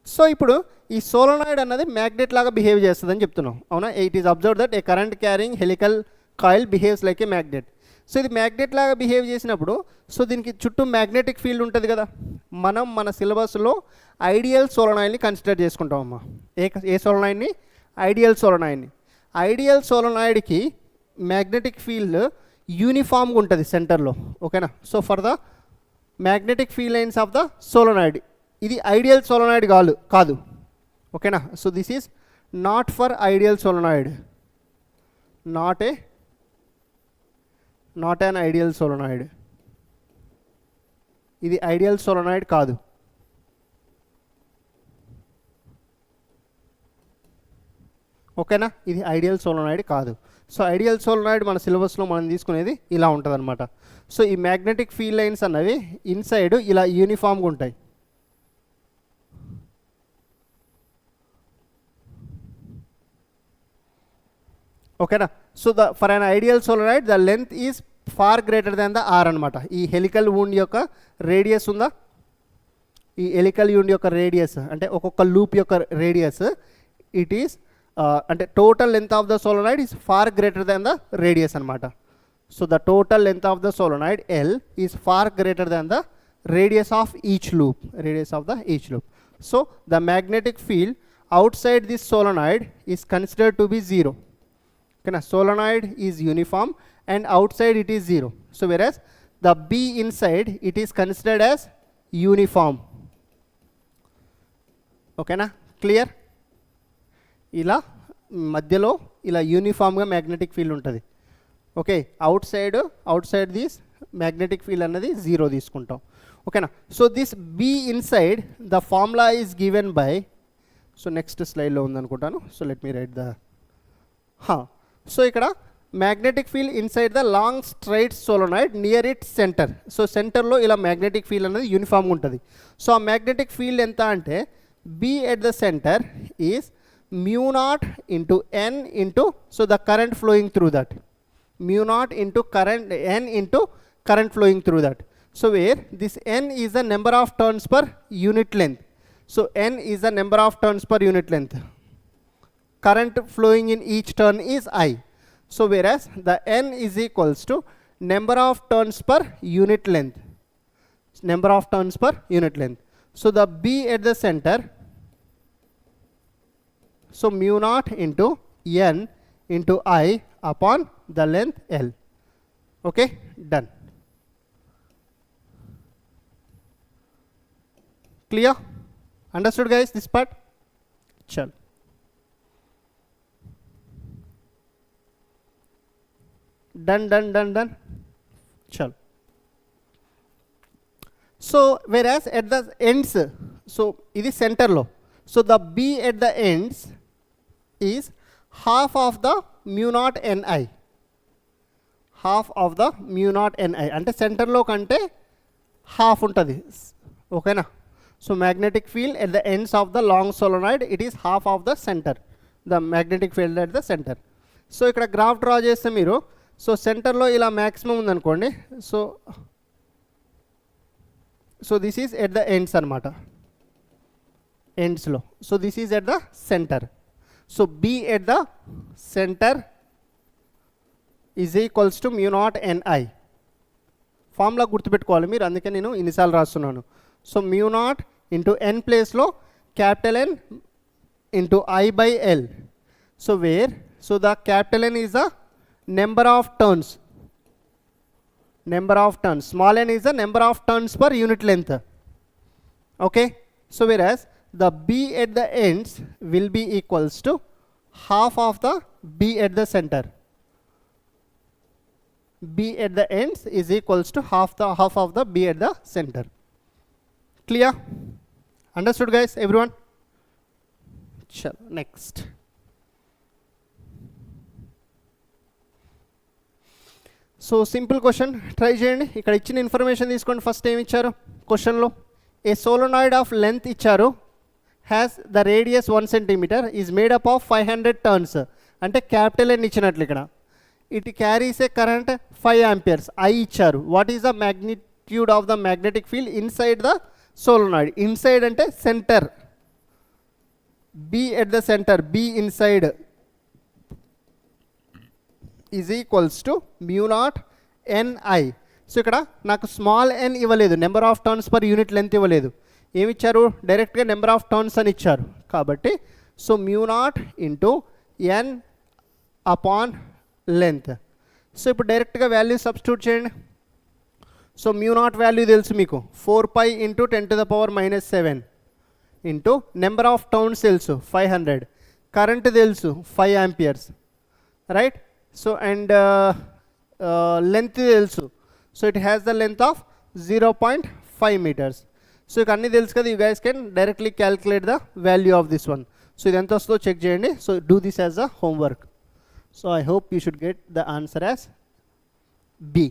సో ఇప్పుడు ఈ సోలనాయిడ్ అన్నది మ్యాగ్నెట్ లాగా బిహేవ్ చేస్తుందని చెప్తున్నాం, అవునా. It is observe that a current carrying helical coil behaves like a magnet. So ఇది మ్యాగ్నెట్ లాగా బిహేవ్ చేసినప్పుడు సో దీనికి చుట్టూ మ్యాగ్నెటిక్ ఫీల్డ్ ఉంటుంది కదా. మనం మన సిలబస్లో ఐడియల్ సోలనాయిడ్ని కన్సిడర్ చేసుకుంటాం అమ్మా. ఏ సోలనాయిడ్ని? ఐడియల్ సోలనాయిడ్ని. ఐడియల్ సోలనాయిడ్కి మ్యాగ్నెటిక్ ఫీల్డ్ యూనిఫామ్గా ఉంటుంది సెంటర్లో, ఓకేనా. So for the magnetic field lines of the solenoid, ఇది ఐడియల్ సోలనాయిడ్ కాదు, ఓకేనా. So this is not for ideal solenoid, not an ideal solenoid. ఇది ఐడియల్ సోలనాయిడ్ కాదు, ఓకేనా. ఇది ఐడియల్ సోలనాయిడ్ కాదు. సో ఐడియల్ సోలనాయిడ్ మన సిలబస్లో మనం తీసుకునేది ఇలా ఉంటుంది అనమాట. సో ఈ మ్యాగ్నెటిక్ ఫీల్డ్ లైన్స్ అన్నవి ఇన్సైడ్ ఇలా యూనిఫామ్గా ఉంటాయి, ఓకేనా. So for an ideal solenoid the length is far greater than the R అనమాట. ఈ హెలికల్ వూండ్ యొక్క రేడియస్ ఉందా, ఈ హెలికల్ వూండ్ యొక్క రేడియస్ అంటే ఒక్కొక్క లూప్ యొక్క రేడియస్ ఇట్ ఈస్ అంటే total length of the solenoid is far greater than the radius అనమాట. So the total length of the solenoid L is far greater than the radius of each loop, so the magnetic field outside this solenoid is considered to be 0, okay. Solenoid is uniform and outside it is 0, so whereas the B inside it is considered as uniform, okay na. Clear? ఇలా మధ్యలో ఇలా యూనిఫామ్గా magnetic field ఉంటుంది, okay. Outside this magnetic field అన్నది 0 తీసుకుంటాం, ఓకేనా. So this B inside the formula is given by, so next స్లైడ్లో ఉందనుకుంటాను. So let me write the so ఇక్కడ magnetic field inside the long straight solenoid near it centre. So సెంటర్లో ఇలా magnetic field అనేది యూనిఫామ్గా ఉంటుంది. సో ఆ magnetic field ఎంత అంటే B at the centre is mu0 into n into, so the current flowing through that, mu0 into current n into current flowing through that. So where this n is the number of turns per unit length, so n is the number of turns per unit length, current flowing in each turn is I. So whereas the n is equals to number of turns per unit length, so the B at the center, so mu0 into n into I upon the length L, okay. Done. Clear? Understood guys this part? Chal. Done. Chalo. So whereas at the ends, so ఇది center లో, so the B at the ends is half of the mu naught Ni. Half of the mu naught Ni అంటే center లో కంటే half ఉంటుంది, ఓకేనా. So magnetic field at the ends of the long solenoid, it is half of the center, the magnetic field at the center. So ఇక్కడ graph draw చేస్తే మీరు, so సెంటర్లో ఇలా మ్యాక్సిమం ఉందనుకోండి, so this is at the ends అనమాట, ఎండ్స్లో. So this is at the centre. So B at the centre is equals to mu naught Ni. Formula గుర్తుపెట్టుకోవాలి మీరు, అందుకే నేను ఇన్నిసార్లు రాస్తున్నాను. So mu naught into n ప్లేస్లో capital N into I/L. So where, so the capital N is the number of turns, small n is the number of turns per unit length. Okay, so whereas the B at the ends will be equals to half of the B at the center. B at the ends is equals to half of the B at the center. Clear? Understood guys, everyone? Chalo, next. So simple question try చేయండి. ఇక్కడ ఇచ్చిన information తీసుకోండి. First ఏమి ఇచ్చారు క్వశ్చన్లో, a solenoid of length ఇచ్చారు, has the radius 1 centimetre, is made up of 500 turns. అంటే capital N ఇచ్చినట్లు ఇక్కడ. It carries a current 5 amperes. I ఇచ్చారు. What is the magnitude of the magnetic field inside the solenoid. Inside అంటే centre, B at the centre, B inside is equals to mu naught Ni. So ఇక్కడ నాకు small n ఇవ్వలేదు, number of turns per unit length ఇవ్వలేదు. ఏమి ఇచ్చారు, డైరెక్ట్గా number of turns అని ఇచ్చారు. కాబట్టి so mu naught into n upon length. So ఇప్పుడు డైరెక్ట్గా వాల్యూ సబ్స్టిట్యూట్ చేయండి. సో మ్యూ నాట్ వాల్యూ తెలుసు మీకు, 4π into 10⁻⁻7 into number of turns తెలుసు 500, కరెంట్ తెలుసు 5 amperes, right. So and length తెలుసు, so it has the length of 0.5 meters. So ఇక అన్నీ తెలుసు కదా, you guys can directly calculate the value of this one. So ఇది ఎంత వస్తుందో చెక్ చేయండి. So do this as a homework. So I hope you should get the answer as B.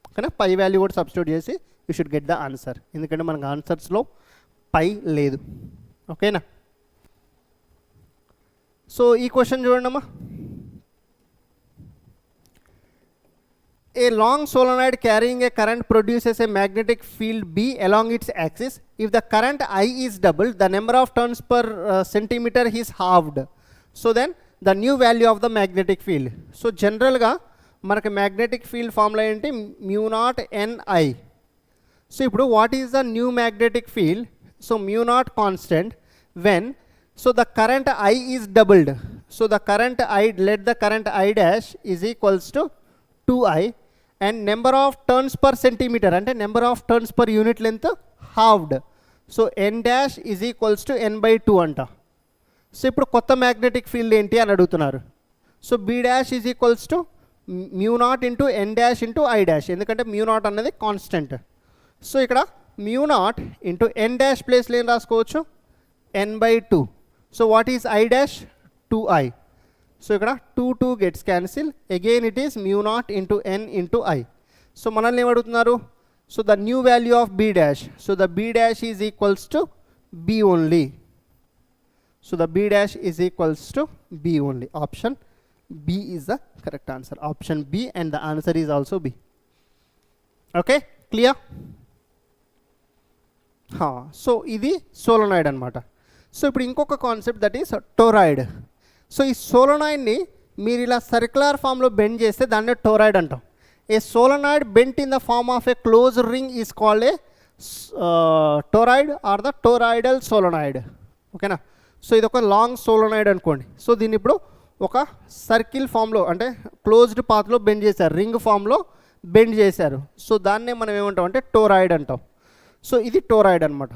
ఓకేనా, pi value కూడా సబ్స్టిట్యూట్ చేసి you should get the answer, ఎందుకంటే మనకు ఆన్సర్స్లో పై లేదు. ఓకేనా. సో ఈ క్వశ్చన్ చూడండి అమ్మా. A long solenoid carrying a current produces a magnetic field B along its axis. If the current I is doubled, the number of turns per centimeter is halved. So then the new value of the magnetic field. So general ga మనకి magnetic field formula ఏంటి, mu naught Ni. So ఇప్పుడు what is the new magnetic field? So mu naught constant when, so the current I is doubled. So the current I, let the current I dash is equals to 2I and number of turns per centimeter అంటే number of turns per unit length halved. So n dash is equals to n/2 అంట. So ఇప్పుడు కొత్త magnetic field ఏంటి అని అడుగుతున్నారు. So b dash is equals to mu naught into n dash into I dash, ఎందుకంటే mu naught అన్నది constant. So ఇక్కడ mu naught into n dash ప్లేస్లో ఏం రాసుకోవచ్చు, n/2. So what is I dash, 2I. So ఇక్కడ 2 gets cancel, again it is mu naught into n into I. So మనల్ని ఏమడుగుతున్నారు, so the new value of b dash. So the b dash is equals to b only. So the b dash is equals to b only. Option B is the correct answer. Option B and the answer is also B. Okay, clear. So ఇది సోలోనాయిడ్ అనమాట. So ఇప్పుడు ఇంకొక concept, that is toroid. So ఈ సోలోనాయిడ్ని మీరు ఇలా circular ఫామ్లో bend చేస్తే దాన్ని టోరాయిడ్ అంటాం. A solenoid bent in the form of a close ring is called a toroid or the toroidal solenoid. ఓకేనా. సో ఇది ఒక లాంగ్ సోలోనాయిడ్ అనుకోండి. సో దీన్ని ఇప్పుడు ఒక సర్కిల్ ఫామ్లో అంటే క్లోజ్డ్ పాత్లో బెండ్ చేశారు, రింగ్ ఫామ్లో బెండ్ చేశారు. సో దాన్నే మనం ఏమంటాం అంటే టోరాయిడ్ అంటాం. సో ఇది టోరాయిడ్ అనమాట.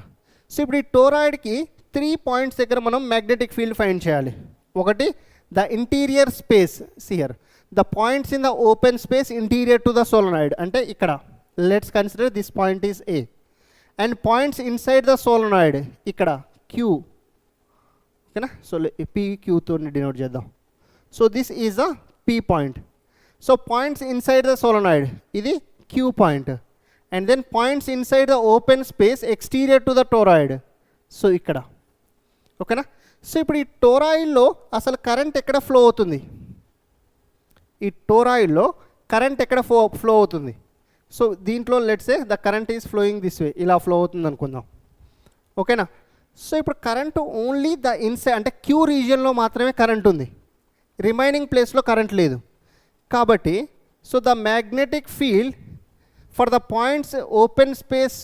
సో ఇప్పుడు ఈ టోరాయిడ్కి 3 పాయింట్స్ దగ్గర మనం మ్యాగ్నెటిక్ ఫీల్డ్ ఫైండ్ చేయాలి. ఒకటి the interior space, here the points in the open space interior to the solenoid. Ante ikkada let's consider this point is A, and points inside the solenoid ikkada Q. Okay na, so P Q to denote cheddam. So this is a P point. So points inside the solenoid idi Q point, and then points inside the open space exterior to the toroid. So ikkada okay na. So ఇప్పుడు ఈ టోరాయిడ్లో అసలు current ఎక్కడ flow అవుతుంది, ఈ టోరాయిడ్లో current ఎక్కడ flow అవుతుంది. So దీంట్లో let's say the current is flowing this way, ఇలా ఫ్లో అవుతుంది అనుకుందాం. ఓకేనా. సో ఇప్పుడు కరెంటు ఓన్లీ ద ఇన్సైడ్ అంటే క్యూ రీజియన్లో మాత్రమే కరెంట్ ఉంది, రిమైనింగ్ ప్లేస్లో కరెంట్ లేదు. కాబట్టి so the magnetic field for the points open space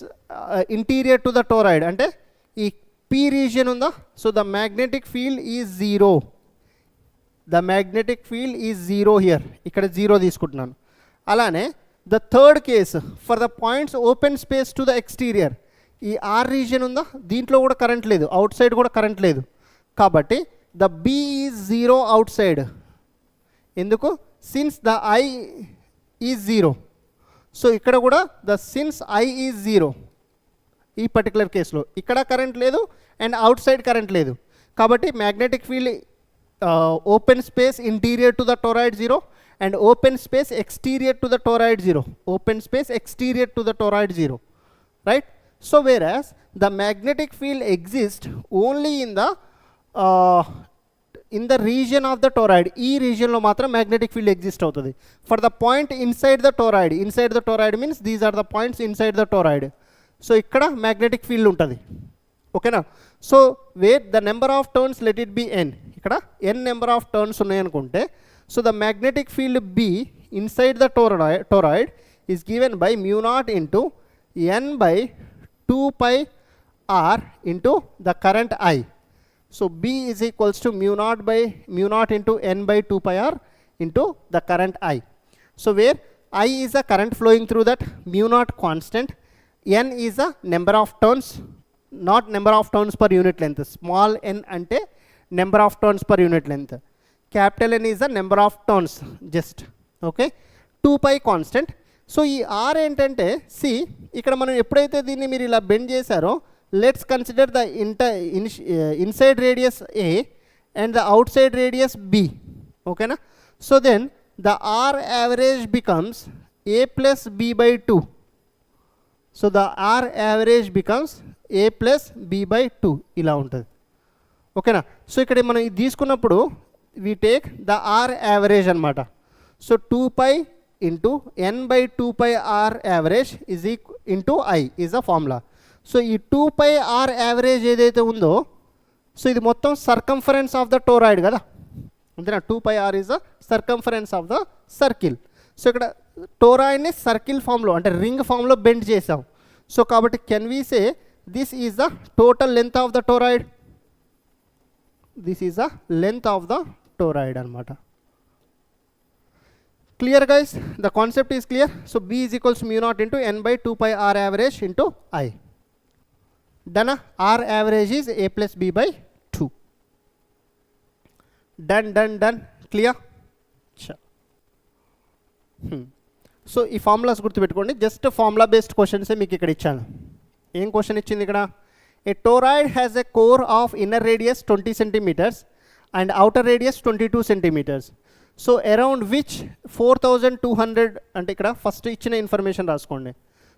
interior to the toroid, అంటే ఈ P region ఉందా, so the magnetic field is zero. The magnetic field is zero here, ఇక్కడ zero తీసుకుంటున్నాను. అలానే the third case for the points open space to the exterior, ఈ R region ఉందా, దీంట్లో కూడా కరెంట్ లేదు, అవుట్ సైడ్ కూడా కరెంట్ లేదు. కాబట్టి the B is zero outside. ఎందుకు, since the I is zero. So ఇక్కడ కూడా the since I is zero, ఈ పర్టికులర్ కేసులో ఇక్కడ కరెంట్ లేదు అండ్ అవుట్ సైడ్ కరెంట్ లేదు. కాబట్టి magnetic field open space interior to the toroid zero and open space exterior to the toroid zero, open space exterior to the toroid zero, right. So whereas the magnetic field exist only in the region of the toroid. ఈ రీజియన్లో మాత్రం magnetic field exist అవుతుంది. For the point inside the toroid, inside the toroid means these are the points inside the toroid. So ఇక్కడ magnetic field ఉంటుంది. ఓకేనా. So where the number of turns let it be n, ఇక్కడ n number of turns ఉన్నాయనుకుంటే, so the magnetic field B inside the toroid is given by μ0 into n by 2πr into the current I. So B is equals to μ0 into n by 2πr into the current I. So where I is the current flowing through that μ0 constant, n is a number of turns, not number of turns per unit length. Small n ante number of turns per unit length. Capital N is the number of turns just. Okay. 2π constant. So ఈ R ఏంటంటే సి ఇక్కడ మనం ఎప్పుడైతే దీన్ని మీరు ఇలా bend చేశారో, let's consider the inside radius A and the outside radius B. ఓకేనా. So then the R average becomes A plus B by 2. So the R average becomes A plus B by 2 ఇలా ఉంటుంది. ఓకేనా. So ఇక్కడ మనం ఇది తీసుకున్నప్పుడు we take the R average అనమాట. So 2π into n by 2πr average is into I is a formula. So ఈ 2πr average ఏదైతే ఉందో, సో ఇది మొత్తం సర్కంఫరెన్స్ ఆఫ్ ద టోరాయిడ్ కదా, అంతేనా. 2πr is the circumference of the circle. So ఇక్కడ టోరాయిడ్ని circle ఫామ్లో అంటే రింగ్ ఫామ్లో బెండ్ చేసాం. సో కాబట్టి can we say this is the total length of the toroid, this is the length of the toroid అనమాట. Clear guys, the concept is clear. So B is equals μ0 into n by 2πr average into I. Done. R average is A plus B by 2. Done. Clear. So ఈ formulas గుర్తుపెట్టుకోండి, just formula based క్వశ్చన్సే మీకు ఇక్కడ ఇచ్చాను. ఏం question ఇచ్చింది ఇక్కడ, a toroid has a core of inner radius 20 centimeters and outer radius 22 centimeters. So around which 4200, అంటే ఇక్కడ ఫస్ట్ ఇచ్చిన ఇన్ఫర్మేషన్ రాసుకోండి.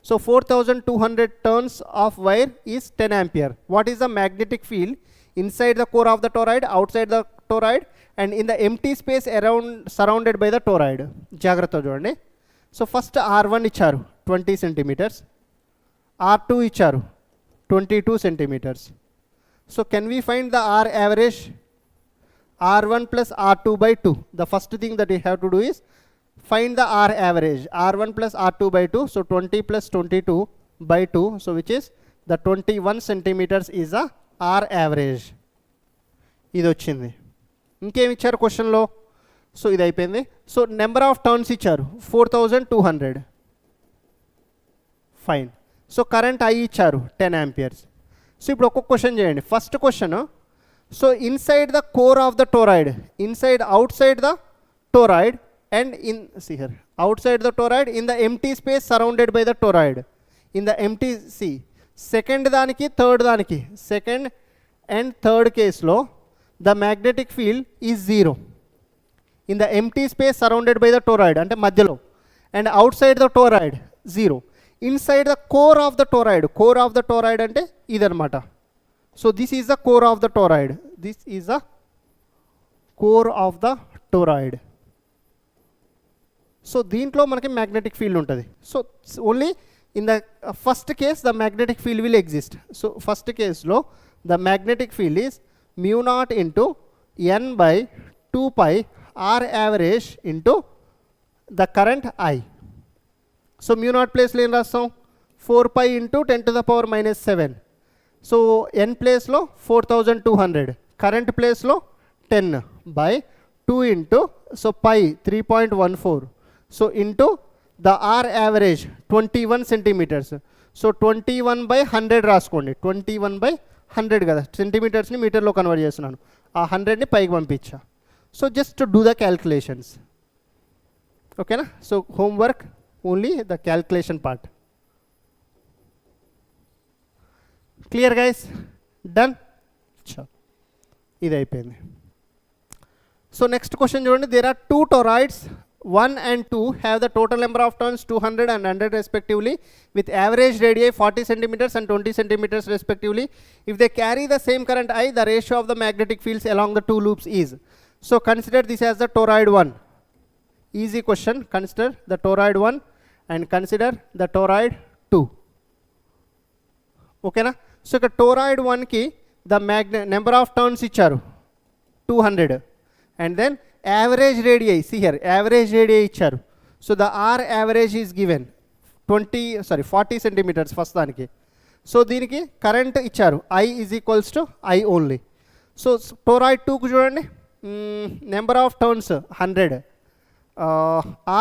So 4200 turns of wire is 10 ampere. What is the magnetic field inside the core of the toroid, out side the toroid and in the empty space around surrounded by the toroid. జాగ్రత్త చూడండి. So first R1 ఇచ్చారు 20 centimeters, R2 ఇచ్చారు 22 centimeters. So can we find the R average, R1 plus R2 by 2. The first thing that we have to do is find the R average, R1 plus R2 by 2. So 20 plus 22 by 2, so which is the 21 centimeters is the R average. ఇది వచ్చింది. ఇంకేమి ఇచ్చారు క్వశ్చన్లో, so ఇది అయిపోయింది. So number of turns ఇచ్చారు 4200, fine. So current I ఇచ్చారు 10 amperes. So ఇప్పుడు ఒక్కొక్క క్వశ్చన్ చేయండి. First question, so inside the core of the toroid, inside out side the toroid and in, see here, outside the toroid, in the empty space surrounded by the toroid. In the empty, see, second daniki, third daniki, second and third case lo, the magnetic field is 0. In the empty space surrounded by the toroid, ante madhyalo, and outside the toroid 0. Inside the core of the toroid ante idanamata. So this is the core of the toroid. This is the core of the toroid. So దీంట్లో మనకి magnetic field ఉంటుంది. So only in the first case the magnetic field will exist. So first case లో the magnetic field is mu naught into n by 2 pi r average into the current I. So mu naught place లో ఏం రాస్తాం, 4 pi into 10 to the power minus 7. So n place లో 4200, current place లో 10 by 2 into, so pi 3.14. So into the R average 21 centimeters. So 21 by 100 రాసుకోండి, 21 by 100 కదా, సెంటీమీటర్స్ని మీటర్లో convert చేస్తున్నాను, ఆ 100ని పైకి పంపించా. So just to do the calculations, ఓకేనా. So homework only the calculation part. Clear guys, done. ఇది అయిపోయింది. సో నెక్స్ట్ క్వశ్చన్ చూడండి. There are 2 toroids, 1 and 2 have the total number of turns 200 and 100 respectively, with average radii 40 centimeters and 20 centimeters respectively. If they carry the same current I, the ratio of the magnetic fields along the 2 loops is. So consider this as the toroid 1. Easy question. Consider the toroid 1 and consider the toroid 2. Okay na? So toroid 1 ki the number of turns icharu 200, and then average radii, see here, average radii icharu. So the R average is given 40 centimeters first daniki. So దీనికి current ఇచ్చారు, I is equals to I only. So toroid 2 కు చూడండి, number of turns 100,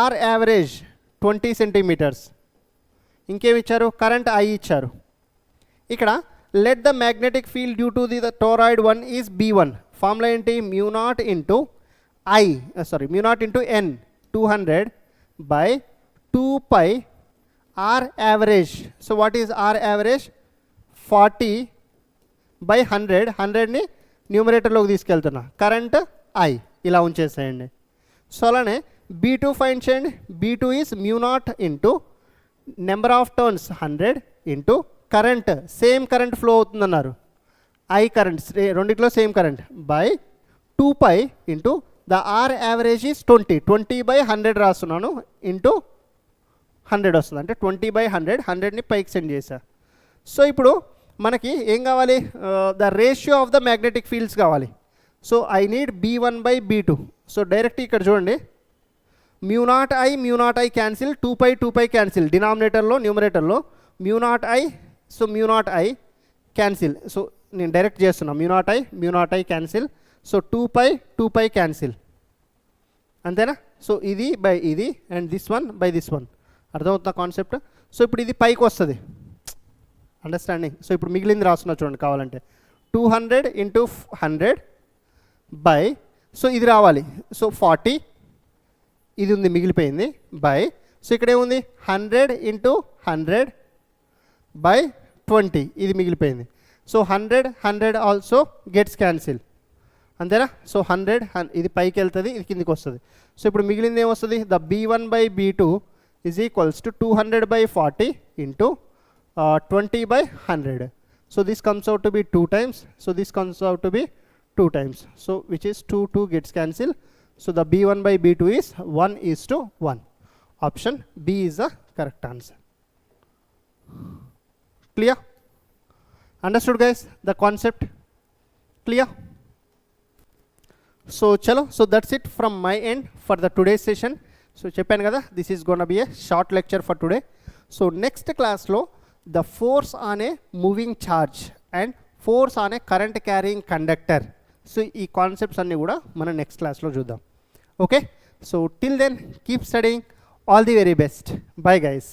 R average 20 centimeters, ఇంకేమి ఇచ్చారు, current I ఇచ్చారు. ఇక్కడ let the magnetic field due to the toroid 1 is B1. Formula ఏంటి, mu naught into mu naught into n 200 by 2 pi R average. So what is R average? 40 by 100. 100ని న్యూమరేటర్లోకి తీసుకెళ్తున్నా, current I ఇలా ఉంచేసేయండి. So అలానే B2 find చేయండి. B2 is mu naught into number of turns 100 into current, same current flow అవుతుందన్నారు, I current, రెండిట్లో same current, by 2 pi into the R average is 20 by 100 రాస్తున్నాను, into 100 వస్తుంది, అంటే 20 by 100, 100ని పైకి send చేశా. So ఇప్పుడు మనకి ఏం కావాలి, the ratio of the magnetic fields కావాలి. So I need B1 by B2. So direct ఇక్కడ చూడండి, mu naught I cancel, 2 pi cancel, డినామినేటర్లో న్యూమరేటర్లో mu naught I, so mu naught I cancel. So నేను డైరెక్ట్ చేస్తున్నా, mu naught I cancel. So 2 pi cancel, అంతేనా. So ఇది by ఇది and this one by this one, అర్థమవుతుందా concept. So ఇప్పుడు ఇది పైకి వస్తుంది, అండర్స్టాండింగ్. సో ఇప్పుడు మిగిలింది రాస్తున్నా చూడండి కావాలంటే, 200 into 100 బై, సో ఇది రావాలి, సో 40 ఇది ఉంది మిగిలిపోయింది, బై, సో ఇక్కడ ఏముంది 100 into 100 బై 20 ఇది మిగిలిపోయింది. సో 100 ఆల్సో గెట్స్ క్యాన్సిల్, అంతేనా. సో 100 ఇది పైకి వెళ్తుంది, ఇది కిందికి వస్తుంది. సో ఇప్పుడు మిగిలింది ఏమొస్తుంది, the B1 by B2 is equals to 200 by 40 into 20 by 100. So this comes out to be 2 times. So this comes out to be 2 times. So which is 2 gets cancelled. So the B1 by B2 is 1:1. Option B is the correct answer. Clear? Understood guys the concept? Clear? So chalo, so that's it from my end for the today's session. So cheppanu kada, this is gonna be a short lecture for today. So next class lo the force on a moving charge and force on a current carrying conductor. So ee concepts anni kuda mana next class lo chuddam. Okay, so till then keep studying. All the very best. Bye guys.